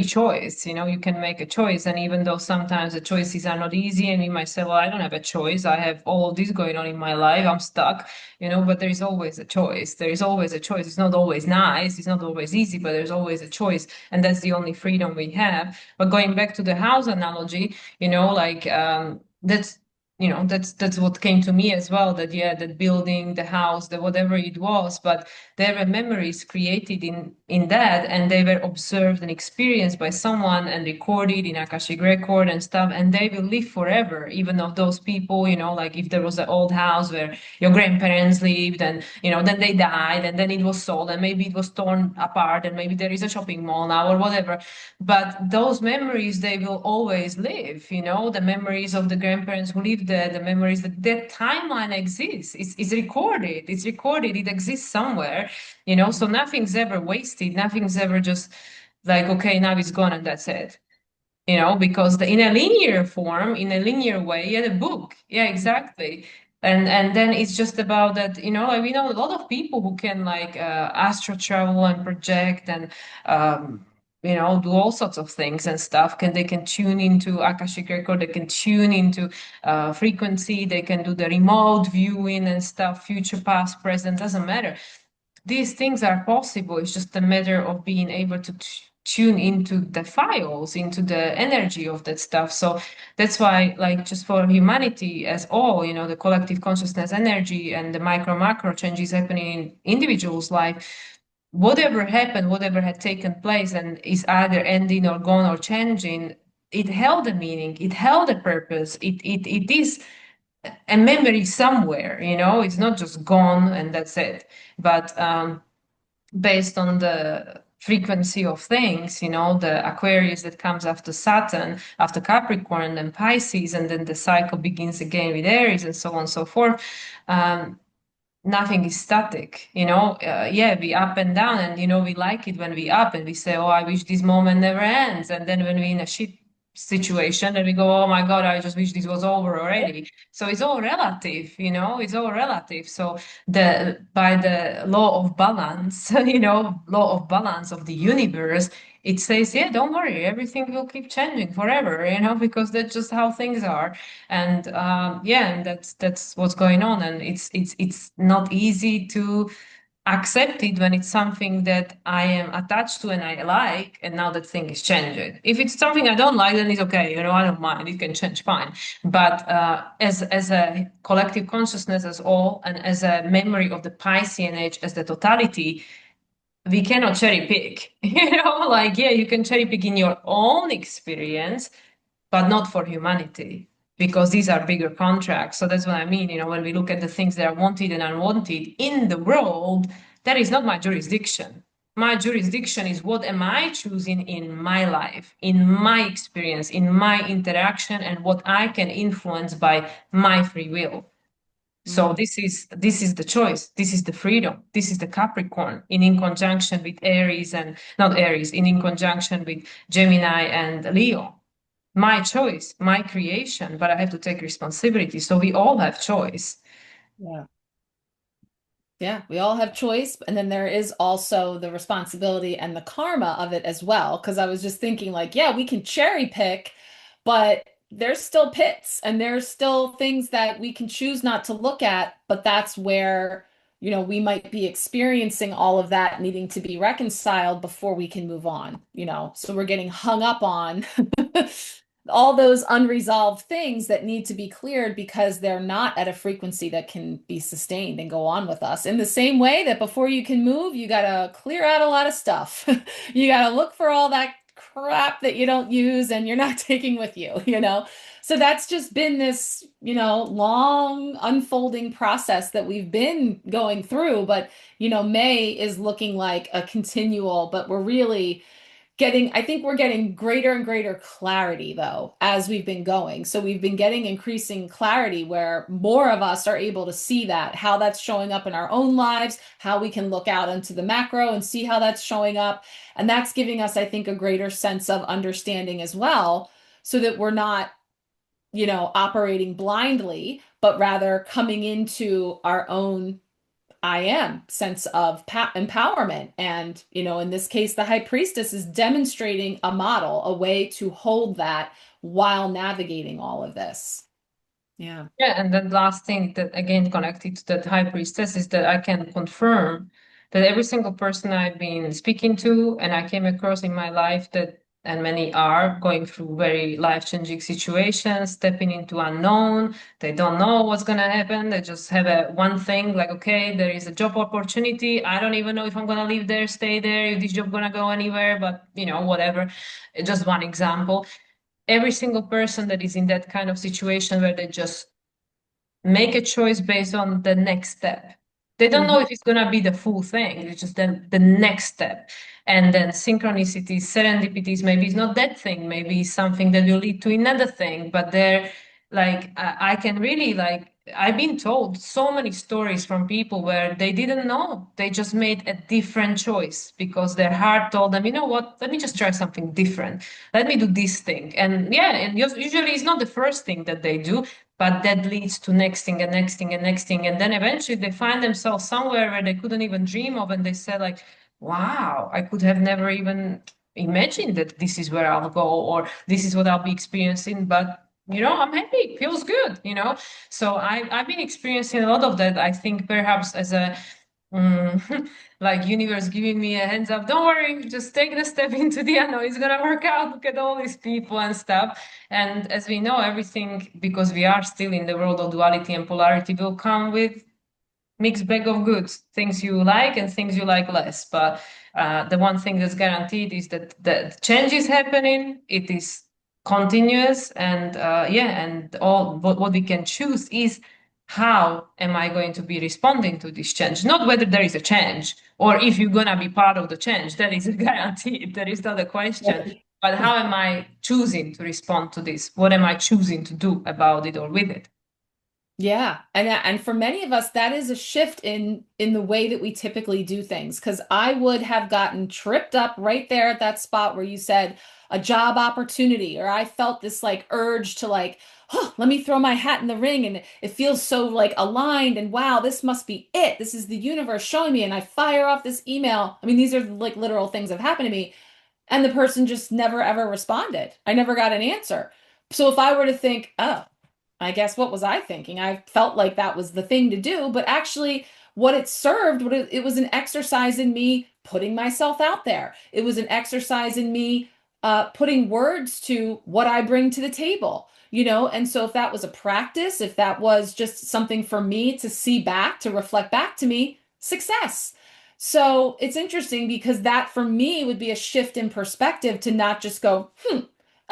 choice. You can make a choice, and even though sometimes the choices are not easy, and we might say, well, I don't have a choice, I have all of this going on in my life, I'm stuck, but there is always a choice. There is always a choice. It's not always nice, it's not always easy, but there's always a choice, and that's the only freedom we have. But going back to the house analogy, like that's what came to me as well, that yeah, that building, the house, the whatever it was, but there were memories created in that, and they were observed and experienced by someone and recorded in Akashic record and stuff, and they will live forever, even of those people. Like if there was an old house where your grandparents lived, and then they died, and then it was sold, and maybe it was torn apart, and maybe there is a shopping mall now or whatever, but those memories, they will always live. The memories of the grandparents who lived there, the memories, that timeline exists. It's recorded. It's recorded. It exists somewhere. So nothing's ever wasted. Nothing's ever just like, okay, now it's gone and that's it. Because in a linear form, in a linear way, yeah, the book, yeah, exactly. And then it's just about that, like we know a lot of people who can like astro travel and project and do all sorts of things and stuff. They can tune into Akashic record, they can tune into frequency, they can do the remote viewing and stuff, future, past, present, doesn't matter. These things are possible. It's just a matter of being able to tune into the files, into the energy of that stuff. So that's why, like, just for humanity as all, the collective consciousness energy and the micro macro changes happening in individuals' life, whatever happened, whatever had taken place and is either ending or gone or changing, it held a meaning, it held a purpose, it is a memory somewhere. It's not just gone and that's it. But based on the frequency of things, the Aquarius that comes after Saturn, after Capricorn, then Pisces, and then the cycle begins again with Aries, and so on and so forth. Nothing is static. Yeah, we up and down, and we like it when we up and we say, oh, I wish this moment never ends. And then when we're in a shit situation and we go, oh my God, I just wish this was over already. So it's all relative, it's all relative. So by the law of balance, law of balance of the universe, it says, yeah, don't worry, everything will keep changing forever, because that's just how things are. And yeah, and that's what's going on. And it's not easy to accept it when it's something that I am attached to and I like, and now that thing is changing. If it's something I don't like, then it's okay, I don't mind, it can change, fine. But as a collective consciousness as all, and as a memory of the Piscean age as the totality, we cannot cherry pick. Like, yeah, you can cherry pick in your own experience, but not for humanity, because these are bigger contracts. So that's what I mean. When we look at the things that are wanted and unwanted in the world, that is not my jurisdiction. My jurisdiction is what am I choosing in my life, in my experience, in my interaction, and what I can influence by my free will. So Mm. this is the choice. This is the freedom. This is the Capricorn in conjunction with Aries, and not Aries, in conjunction with Gemini and Leo. My choice, my creation, but I have to take responsibility. So we all have choice. Yeah. Yeah, we all have choice, and then there is also the responsibility and the karma of it as well. Because I was just thinking, like, yeah, we can cherry pick, but there's still pits and there's still things that we can choose not to look at. But that's where, we might be experiencing all of that needing to be reconciled before we can move on. So we're getting hung up on all those unresolved things that need to be cleared because they're not at a frequency that can be sustained and go on with us. In the same way that before you can move, you got to clear out a lot of stuff. You got to look for all that crap that you don't use and you're not taking with you. So that's just been this, long unfolding process that we've been going through. But, May is looking like a continual, but we're really I think we're getting greater and greater clarity though, as we've been going. So we've been getting increasing clarity where more of us are able to see that, how that's showing up in our own lives, how we can look out into the macro and see how that's showing up. And that's giving us, I think, a greater sense of understanding as well, so that we're not, operating blindly, but rather coming into our own I am sense of empowerment. And, in this case, the high priestess is demonstrating a model, a way to hold that while navigating all of this. Yeah. Yeah, and then last thing that again connected to that high priestess is that I can confirm that every single person I've been speaking to and I came across in my life, that and many are going through very life-changing situations, stepping into unknown. They don't know what's gonna happen. They just have a one thing like, okay, there is a job opportunity. I don't even know if I'm gonna live there, stay there, if this job gonna go anywhere, but whatever. Just one example. Every single person that is in that kind of situation where they just make a choice based on the next step. They don't know Mhm. if it's going to be the full thing. It's just the next step. And then synchronicities, serendipities, maybe it's not that thing. Maybe it's something that will lead to another thing. But they're like, I can really like, I've been told so many stories from people where they didn't know. They just made a different choice because their heart told them, you know what, let me just try something different. Let me do this thing. And yeah, and usually it's not the first thing that they do, but that leads to next thing and next thing and next thing. And then eventually they find themselves somewhere where they couldn't even dream of. And they said like, wow, I could have never even imagined that this is where I'll go or this is what I'll be experiencing. But I'm happy. It feels good. So I've been experiencing a lot of that. I think perhaps as a like universe giving me a hands up. Don't worry, just take the step into the unknown. It's gonna work out. Look at all these people and stuff. And as we know, everything, because we are still in the world of duality and polarity, will come with mixed bag of goods, things you like and things you like less. But the one thing that's guaranteed is that the change is happening. It is continuous, and yeah, and all what we can choose is how am I going to be responding to this change? Not whether there is a change or if you're gonna be part of the change. That is a guarantee. That is not a question. But how am I choosing to respond to this? What am I choosing to do about it or with it? Yeah, and for many of us, that is a shift in the way that we typically do things. Because I would have gotten tripped up right there at that spot where you said a job opportunity, or I felt this like urge to like, oh, let me throw my hat in the ring, and it feels so like aligned, and wow, this must be it. This is the universe showing me, and I fire off this email. I mean, these are like literal things that have happened to me, and the person just never ever responded. I never got an answer. So if I were to think, oh, I guess what was I thinking? I felt like that was the thing to do, but actually, what it served, it was an exercise in me putting myself out there. It was an exercise in me putting words to what I bring to the table. And so if that was a practice, if that was just something for me to see back, to reflect back to me, success. So it's interesting because that for me would be a shift in perspective to not just go,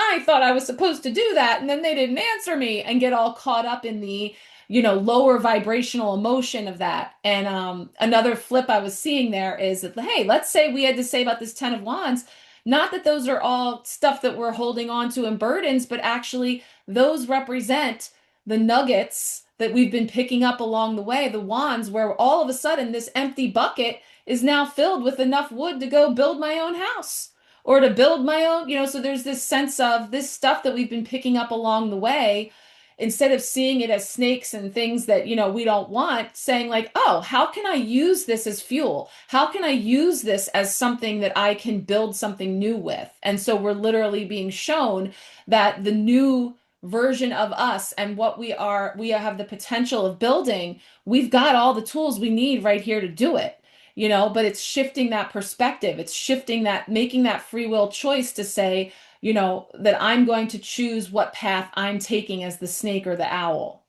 I thought I was supposed to do that, and then they didn't answer me, and get all caught up in the, lower vibrational emotion of that. And another flip I was seeing there is that, hey, let's say we had to say about this Ten of Wands, not that those are all stuff that we're holding on to and burdens, but actually those represent the nuggets that we've been picking up along the way, the wands, where all of a sudden this empty bucket is now filled with enough wood to go build my own house or to build my own, so there's this sense of this stuff that we've been picking up along the way, instead of seeing it as snakes and things that, we don't want, saying like, oh, how can I use this as fuel? How can I use this as something that I can build something new with? And so we're literally being shown that the new version of us and what we have the potential of building, we've got all the tools we need right here to do it. But it's shifting that perspective. It's shifting that, making that free will choice to say, that I'm going to choose what path I'm taking as the snake or the owl.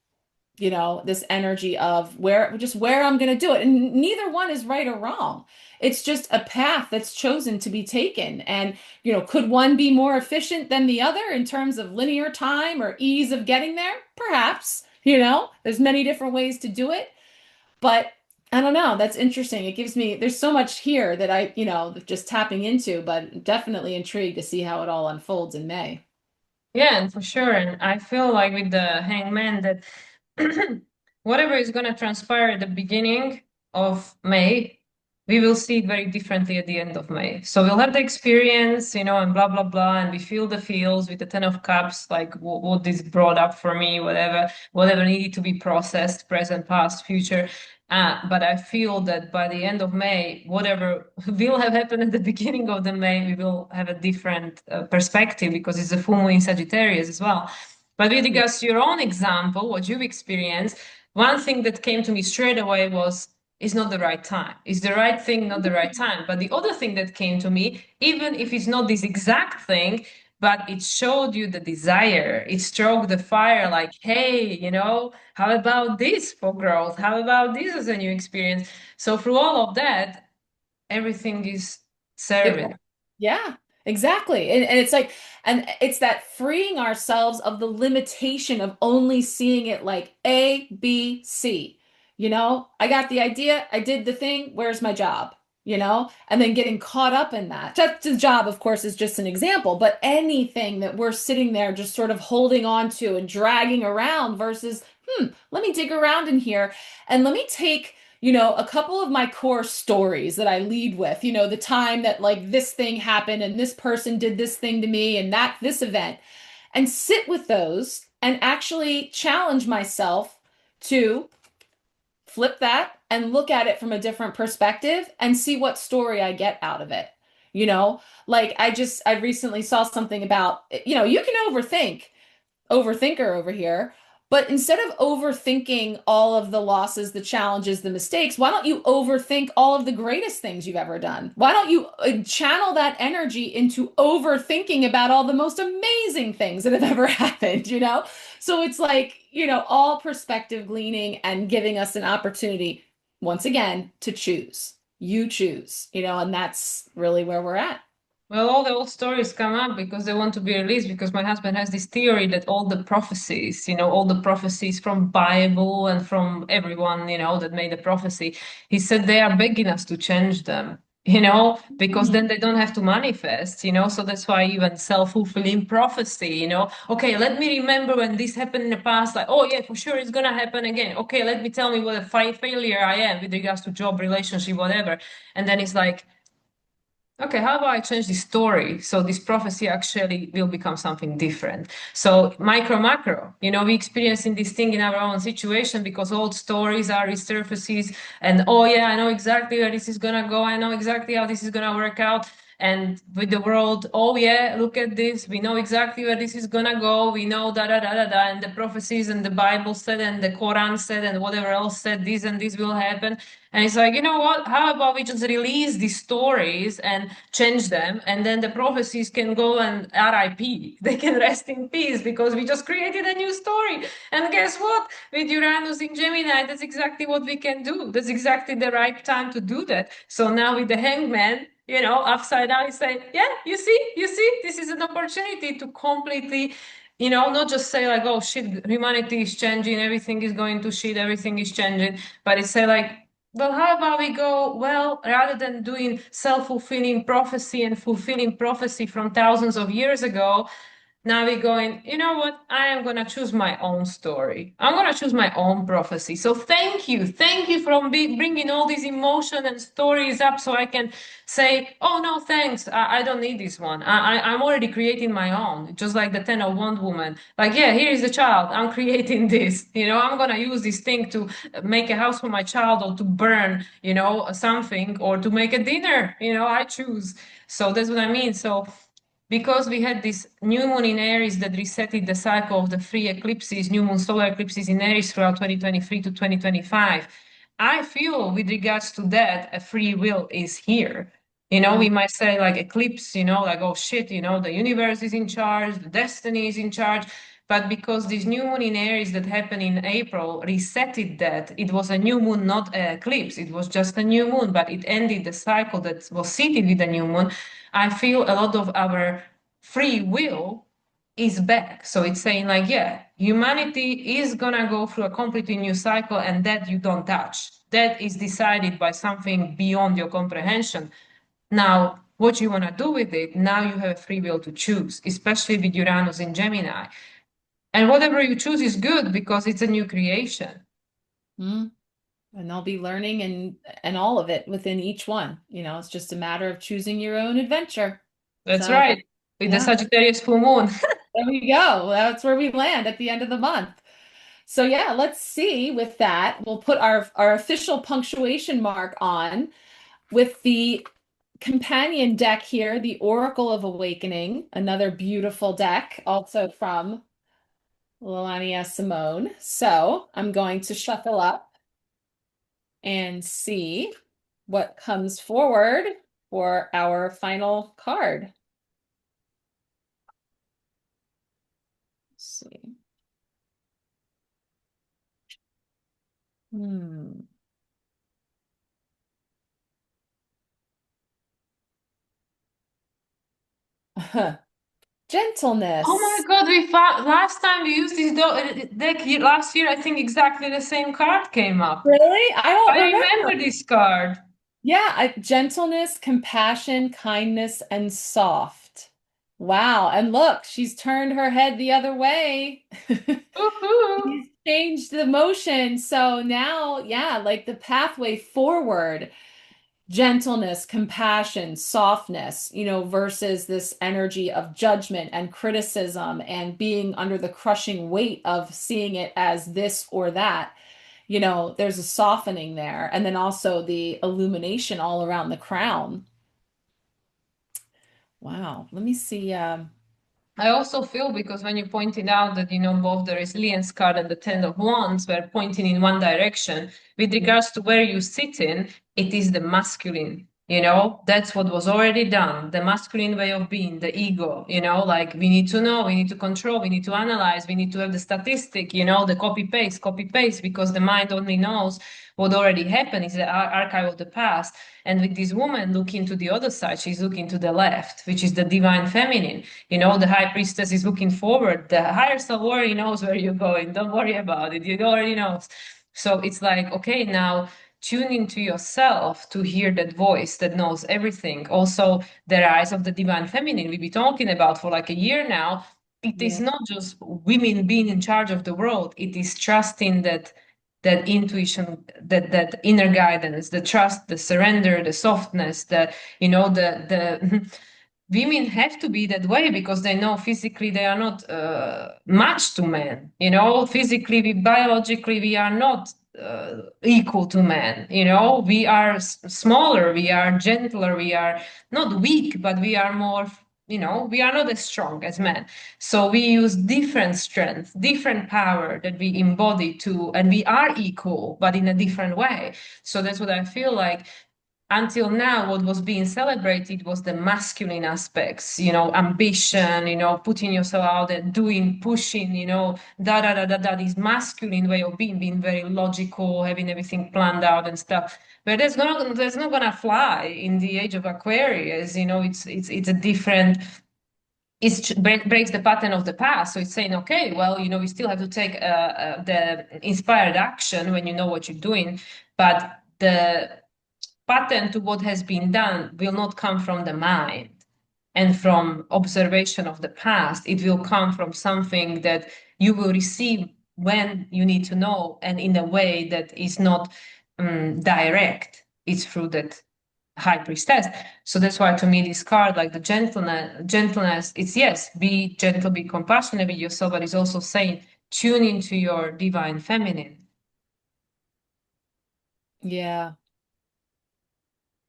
This energy of where I'm going to do it. And neither one is right or wrong. It's just a path that's chosen to be taken. And, could one be more efficient than the other in terms of linear time or ease of getting there? Perhaps, there's many different ways to do it. But I don't know. That's interesting. There's so much here that just tapping into, but definitely intrigued to see how it all unfolds in May. Yeah, and for sure. And I feel like with the hangman that whatever is going to transpire at the beginning of May, we will see it very differently at the end of May. So we'll have the experience, and blah, blah, blah. And we feel the feels with the Ten of Cups, like what this brought up for me, whatever needed to be processed, present, past, future. But I feel that by the end of May, whatever will have happened at the beginning of the May, we will have a different perspective because it's a full moon in Sagittarius as well. But with regards to your own example, what you've experienced, one thing that came to me straight away was, it's not the right time. It's the right thing, not the right time. But the other thing that came to me, even if it's not this exact thing, but it showed you the desire. It stroked the fire like, hey, how about this for growth? How about this as a new experience? So through all of that, everything is serving. Yeah, exactly. And it's like, and it's that freeing ourselves of the limitation of only seeing it like A, B, C. I got the idea, I did the thing, where's my job? And then getting caught up in that. Just the job, of course, is just an example, but anything that we're sitting there just sort of holding on to and dragging around versus, let me dig around in here and let me take a couple of my core stories that I lead with, the time that like this thing happened and this person did this thing to me and this event, and sit with those and actually challenge myself to flip that and look at it from a different perspective and see what story I get out of it. Like I recently saw something about, you can overthinker over here. But instead of overthinking all of the losses, the challenges, the mistakes, why don't you overthink all of the greatest things you've ever done? Why don't you channel that energy into overthinking about all the most amazing things that have ever happened, So it's like, all perspective gleaning and giving us an opportunity, once again, to choose. You choose, and that's really where we're at. Well, all the old stories come up because they want to be released because my husband has this theory that all the prophecies, all the prophecies from Bible and from everyone, that made a prophecy, he said they are begging us to change them, because then they don't have to manifest, so that's why even self-fulfilling prophecy, okay, let me remember when this happened in the past, like, oh yeah, for sure it's gonna happen again. Okay, let me tell me what a failure I am with regards to job, relationship, whatever. And then it's like, okay, how about I change the story so this prophecy actually will become something different? So micro, macro, we experiencing this thing in our own situation because old stories are resurfaces and, oh yeah, I know exactly where this is gonna go. I know exactly how this is gonna work out. And with the world, oh yeah, look at this. We know exactly where this is gonna go. We know da da da da da. And the prophecies and the Bible said and the Quran said and whatever else said this and this will happen. And it's like, you know what? How about we just release these stories and change them, and then the prophecies can go and RIP. They can rest in peace because we just created a new story. And guess what? With Uranus in Gemini, that's exactly what we can do. That's exactly the right time to do that. So now with the Hangman, upside down. You say, yeah, you see, this is an opportunity to completely, not just say like, oh shit, humanity is changing, everything is going to shit, everything is changing, but it's say like, well, how about we go, well, rather than doing self-fulfilling prophecy and fulfilling prophecy from thousands of years ago, now we're going, you know what? I am going to choose my own story. I'm going to choose my own prophecy. So thank you. Thank you for bringing all these emotion and stories up so I can say, oh, no, thanks. I don't need this one. I'm already creating my own, just like the Ten of Wand woman. Like, yeah, here is the child. I'm creating this. I'm going to use this thing to make a house for my child or to burn, something or to make a dinner. I choose. So that's what I mean. So because we had this new moon in Aries that resetted the cycle of the three eclipses, new moon solar eclipses in Aries throughout 2023 to 2025, I feel with regards to that, a free will is here. We might say like eclipse, like, oh shit, the universe is in charge, the destiny is in charge. But because this new moon in Aries that happened in April resetted that, it was a new moon, not an eclipse. It was just a new moon, but it ended the cycle that was seated with the new moon. I feel a lot of our free will is back. So it's saying like, yeah, humanity is gonna go through a completely new cycle, and that you don't touch. That is decided by something beyond your comprehension. Now, what you want to do with it, now you have a free will to choose, especially with Uranus in Gemini. And whatever you choose is good because it's a new creation. Mm. And they'll be learning and all of it within each one. It's just a matter of choosing your own adventure. That's So, right. With the yeah, Sagittarius full moon. there we go. That's where we land at the end of the month. So yeah, let's see with that. We'll put our official punctuation mark on with the companion deck here, the Oracle of Awakening, another beautiful deck, also from Lelania Simone. So I'm going to shuffle up and see what comes forward for our final card. Let's see. Gentleness. Oh my God, we found last time we used this deck last year, I think exactly the same card came up. Really? I don't I remember. remember this card. Yeah, gentleness, compassion, kindness, and soft. Wow. And look, she's turned her head the other way. Woohoo! She's changed the motion. So now, yeah, like the pathway forward, gentleness, compassion, softness, versus this energy of judgment and criticism and being under the crushing weight of seeing it as this or that. There's a softening there. And then also the illumination all around the crown. Wow. Let me see. I also feel because when you pointed out that, both the resilience card and the Ten of Wands were pointing in one direction, with regards to where you sit in, it is the masculine. That's what was already done, the masculine way of being, the ego, like we need to know, we need to control, we need to analyze, we need to have the statistic, the copy paste, because the mind only knows what already happened, is the archive of the past. And with this woman looking to the other side, she's looking to the left, which is the divine feminine. The high priestess is looking forward. The higher self already knows where you're going. Don't worry about it. It already knows. So it's like, okay, now tune into yourself to hear that voice that knows everything. Also, the rise of the divine feminine we've been talking about for like a year now. It is Yeah. not just women being in charge of the world. It is trusting that intuition, that inner guidance, the trust, the surrender, the softness, the women have to be that way because they know physically they are not matched to men. Physically, biologically, we are not equal to men. We are smaller, we are gentler, we are not weak, but we are more. We are not as strong as men. So we use different strength, different power that we embody to, and we are equal, but in a different way. So that's what I feel like. until now, what was being celebrated was the masculine aspects, ambition, putting yourself out there, doing, pushing, this masculine way of being very logical, having everything planned out and stuff. But that's not gonna fly in the age of Aquarius. It's a different. Breaks the pattern of the past. So it's saying, okay, well, we still have to take the inspired action when you know what you're doing, but the pattern to what has been done will not come from the mind and from observation of the past. It will come from something that you will receive when you need to know, and in a way that is not direct. It's through that high priestess. So that's why to me this card, like the gentleness, it's yes, be gentle, be compassionate with yourself, but it's also saying tune into your divine feminine. Yeah.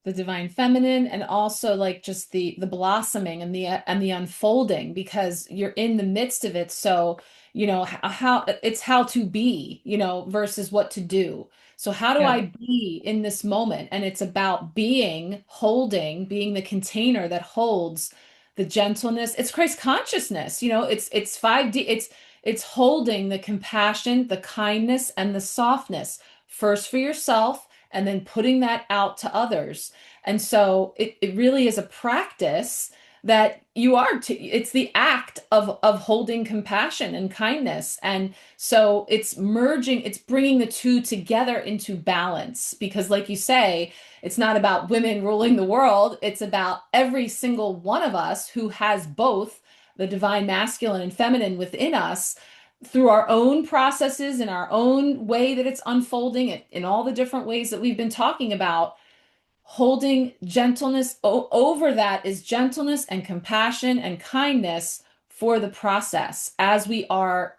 The divine feminine, and also like just the blossoming and the unfolding, because you're in the midst of it. So how it's how to be, versus what to do. So how do Yeah. I be in this moment? And it's about being the container that holds the gentleness. It's Christ consciousness, it's 5D. It's holding the compassion, the kindness, and the softness, first for yourself, and then putting that out to others. And so it really is a practice that it's the act of holding compassion and kindness. And so it's bringing the two together into balance, because like you say, it's not about women ruling the world. It's about every single one of us who has both the divine masculine and feminine within us, through our own processes in our own way that it's unfolding it in all the different ways that we've been talking about. Holding gentleness over that is gentleness and compassion and kindness for the process as we are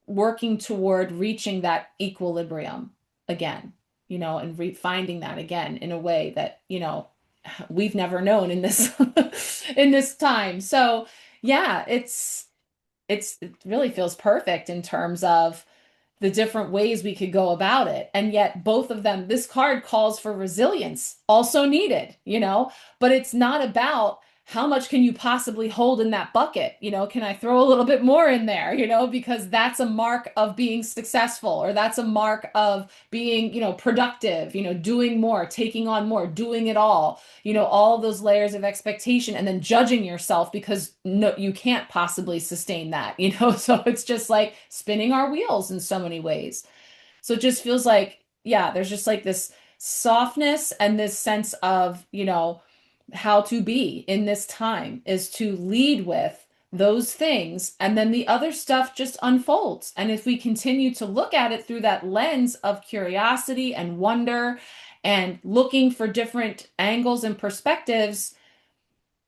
working toward reaching that equilibrium again, and finding that again in a way that, we've never known in this in this time. So yeah, it really feels perfect in terms of the different ways we could go about it. And yet both of them, this card calls for resilience, also needed, but it's not about how much can you possibly hold in that bucket? Can I throw a little bit more in there, because that's a mark of being successful, or that's a mark of being, productive, doing more, taking on more, doing it all those layers of expectation, and then judging yourself because no, you can't possibly sustain that, so it's just like spinning our wheels in so many ways. So it just feels like, yeah, there's just like this softness and this sense of, how to be in this time is to lead with those things, and then the other stuff just unfolds. And if we continue to look at it through that lens of curiosity and wonder and looking for different angles and perspectives,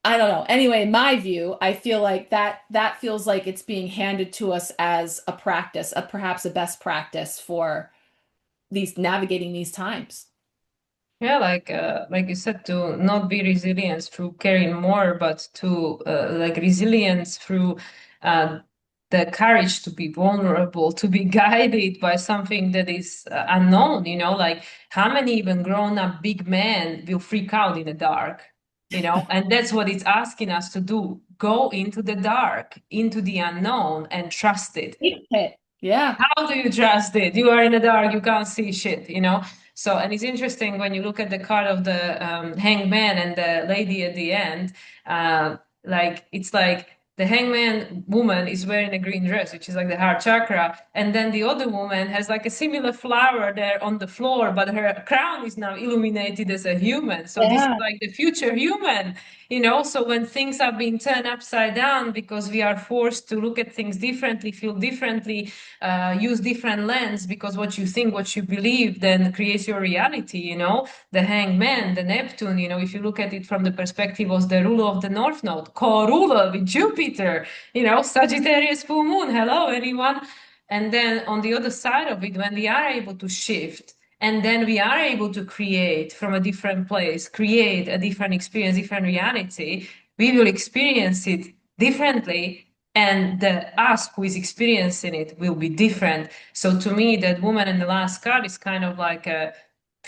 I don't know. Anyway, in my view, I feel like that feels like it's being handed to us as a practice, perhaps a best practice for these navigating these times. Yeah, like you said, to not be resilient through caring more, but to like resilience through uh, the courage to be vulnerable, to be guided by something that is unknown. Like how many even grown-up big men will freak out in the dark, and that's what it's asking us to do. Go into the dark, into the unknown, and trust it. Yeah. How do you trust it? You are in the dark, you can't see shit. So, and it's interesting when you look at the card of the hangman and the lady at the end, like it's like the hangman woman is wearing a green dress, which is like the heart chakra, and then the other woman has like a similar flower there on the floor, but her crown is now illuminated as a human. So this is Yeah. like the future human. So when things are being turned upside down because we are forced to look at things differently, feel differently, use different lens, because what you think, what you believe, then creates your reality. The hangman, the Neptune, if you look at it from the perspective of the ruler of the North Node, co-ruler with Jupiter, Sagittarius full moon. Hello, anyone? And then on the other side of it, when we are able to shift, and then we are able to create from a different place, create a different experience, different reality, we will experience it differently, and the us who is experiencing it will be different. So to me, that woman in the last card is kind of like a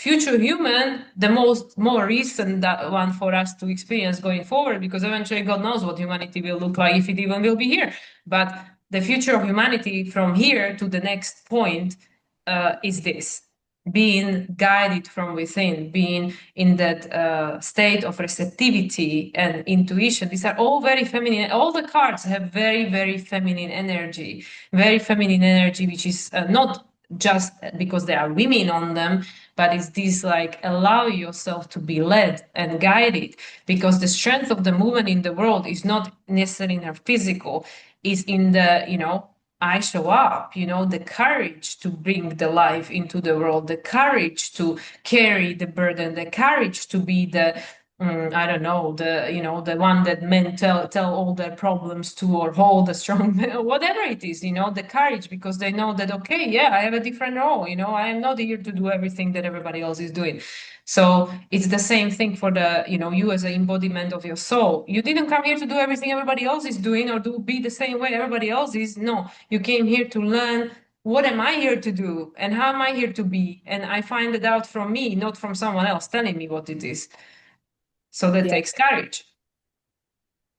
future human, the more recent that one for us to experience going forward, because eventually God knows what humanity will look like, if it even will be here. But the future of humanity from here to the next point is this: being guided from within, being in that state of receptivity and intuition. These are all very feminine. All the cards have very, very feminine energy, which is not just because there are women on them, but it's this like allow yourself to be led and guided, because the strength of the woman in the world is not necessarily in her physical, is in the, I show up, the courage to bring the life into the world, the courage to carry the burden, the courage to be the, I don't know, the one that men tell all their problems to, or hold a strong, whatever it is, the courage, because they know that, okay, yeah, I have a different role, I am not here to do everything that everybody else is doing. So it's the same thing for the, you as an embodiment of your soul. You didn't come here to do everything everybody else is doing or to be the same way everybody else is. No, you came here to learn, what am I here to do and how am I here to be? And I find it out from me, not from someone else telling me what it is. So that Yeah, takes courage.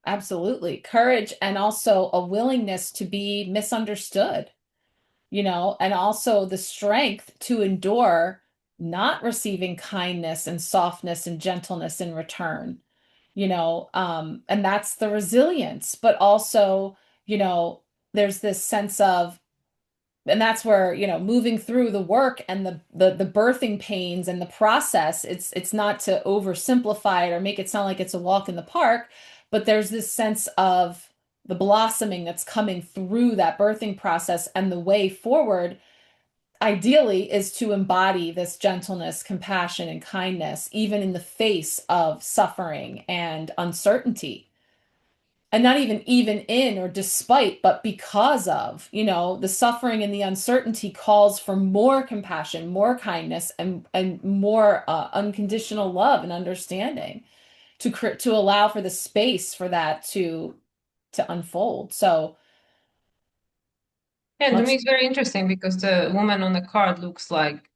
absolutely. Courage and also a willingness to be misunderstood, and also the strength to endure not receiving kindness and softness and gentleness in return, and that's the resilience, but also, there's this sense of, and that's where, moving through the work and the birthing pains and the process, it's not to oversimplify it or make it sound like it's a walk in the park, but there's this sense of the blossoming that's coming through that birthing process, and the way forward ideally is to embody this gentleness, compassion, and kindness, even in the face of suffering and uncertainty. And not even in or despite, but because of, the suffering and the uncertainty calls for more compassion, more kindness, and more unconditional love and understanding to allow for the space for that to unfold. So And to me, much, it's very interesting because the woman on the card looks like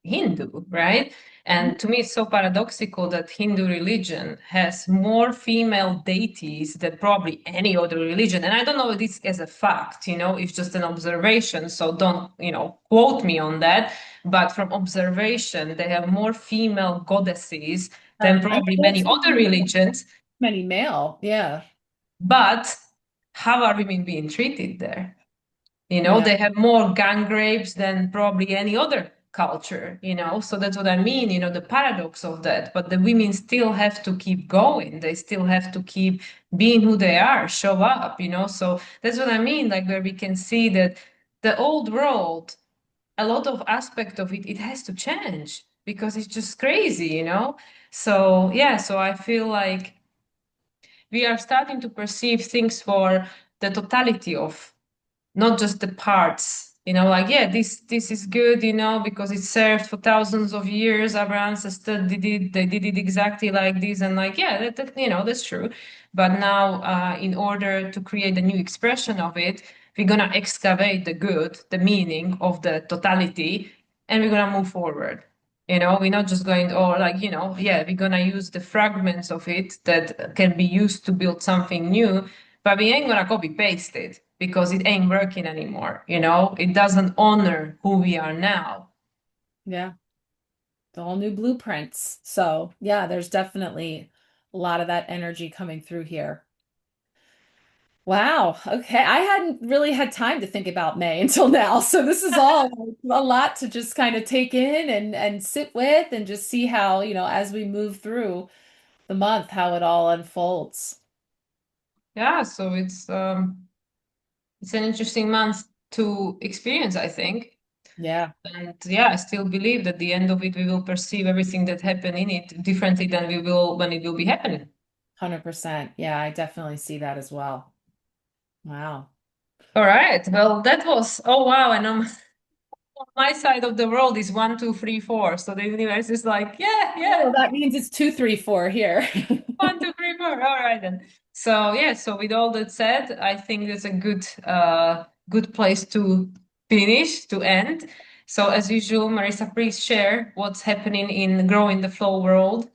Hindu, right? And to me, it's so paradoxical that Hindu religion has more female deities than probably any other religion. And I don't know this as a fact, it's just an observation. So don't, quote me on that. But from observation, they have more female goddesses than I probably feel many other too religions. many male. Yeah. But how are women being treated there? Yeah. They have more gang rapes than probably any other culture, so that's what I mean, the paradox of that. But the women still have to keep going, they still have to keep being who they are, show up, so that's what I mean, like where we can see that the old world, a lot of aspect of it has to change because it's just crazy, so yeah, so I feel like we are starting to perceive things for the totality of, not just the parts, like, yeah, this is good, because it served for thousands of years, our ancestors they did it exactly like this, and like, yeah, that's true. But now, in order to create a new expression of it, we're gonna excavate the good, the meaning of the totality, and we're gonna move forward. We're not just going, or like, yeah, we're gonna use the fragments of it that can be used to build something new, but we ain't gonna copy paste it because it ain't working anymore. It doesn't honor who we are now. Yeah. All new blueprints. So yeah, there's definitely a lot of that energy coming through here. Wow. Okay. I hadn't really had time to think about May until now. So this is all a lot to just kind of take in and sit with and just see how, as we move through the month, how it all unfolds. Yeah, so it's an interesting month to experience, I think. Yeah, And yeah, I still believe that the end of it, we will perceive everything that happened in it differently than we will when it will be happening. 100%. Yeah, I definitely see that as well. Wow. All right. Well, that was, oh wow. And on my side of the world is 1, 2, 3, 4. So the universe is like, yeah, Oh, yeah. that means it's 2, 3, 4 here. 1, 2, 3, 4. All right then. So yeah, so with all that said, I think that's a good place to finish, to end. So as usual, Marissa, please share what's happening in Growing the Flow world.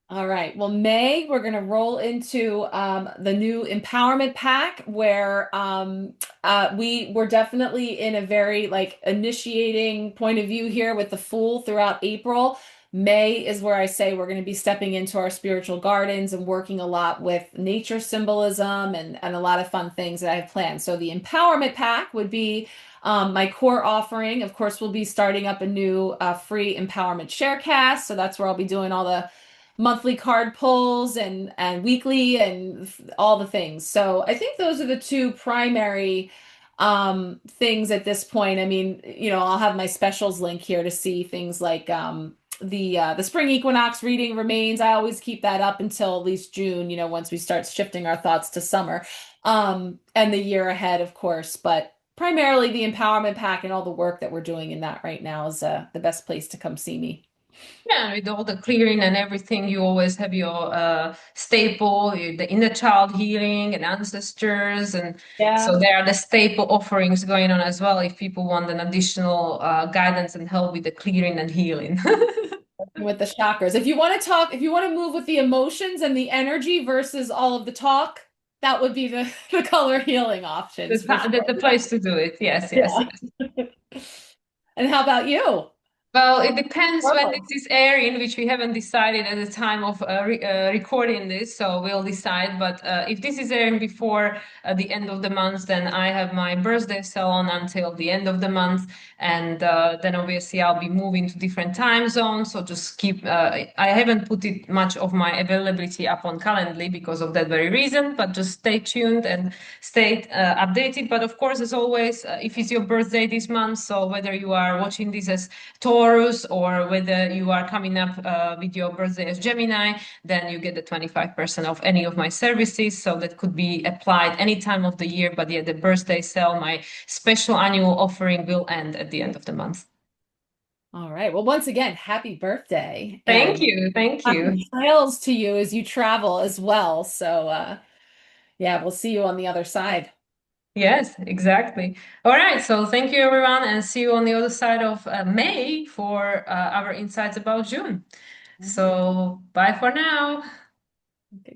All right. Well, May, we're going to roll into the new empowerment pack where we're definitely in a very like initiating point of view here with the Fool throughout April. May is where I say we're going to be stepping into our spiritual gardens and working a lot with nature symbolism and a lot of fun things that I have planned. So the empowerment pack would be my core offering. Of course, we'll be starting up a new free empowerment sharecast. So that's where I'll be doing all the monthly card pulls and weekly and all the things. So I think those are the two primary things at this point. I mean, I'll have my specials link here to see things like the spring equinox reading remains. I always keep that up until at least June, once we start shifting our thoughts to summer. And the year ahead, of course, but primarily the empowerment pack and all the work that we're doing in that right now is the best place to come see me. Yeah, with all the clearing and everything, you always have your staple, the inner child healing and ancestors. And so Yeah. there are the staple offerings going on as well if people want an additional guidance and help with the clearing and healing. With the chakras. If you want to talk, if you want to move with the emotions and the energy versus all of the talk, that would be the color healing options That's for sure. the place to do it. Yes, yes, Yeah. yes. And how about you? Well, it depends when this Whoa. is airing, which we haven't decided at the time of recording this, so we'll decide. But if this is airing before the end of the month, then I have my birthday salon until the end of the month, and then obviously I'll be moving to different time zones. So just keep. I haven't put it much of my availability up on Calendly because of that very reason. But just stay tuned and stay updated. But of course, as always, if it's your birthday this month, so whether you are watching this as Taurus, or whether you are coming up with your birthday as Gemini, then you get the 25% off any of my services. So that could be applied any time of the year. But yeah, the birthday sale, my special annual offering will end at the end of the month. All right. Well, once again, happy birthday Thank and you. Thank you. happy trails to you as you travel as well. So, yeah, we'll see you on the other side. Yes, exactly. All right. So thank you, everyone, and see you on the other side of May for our insights about June. So bye for now. Okay.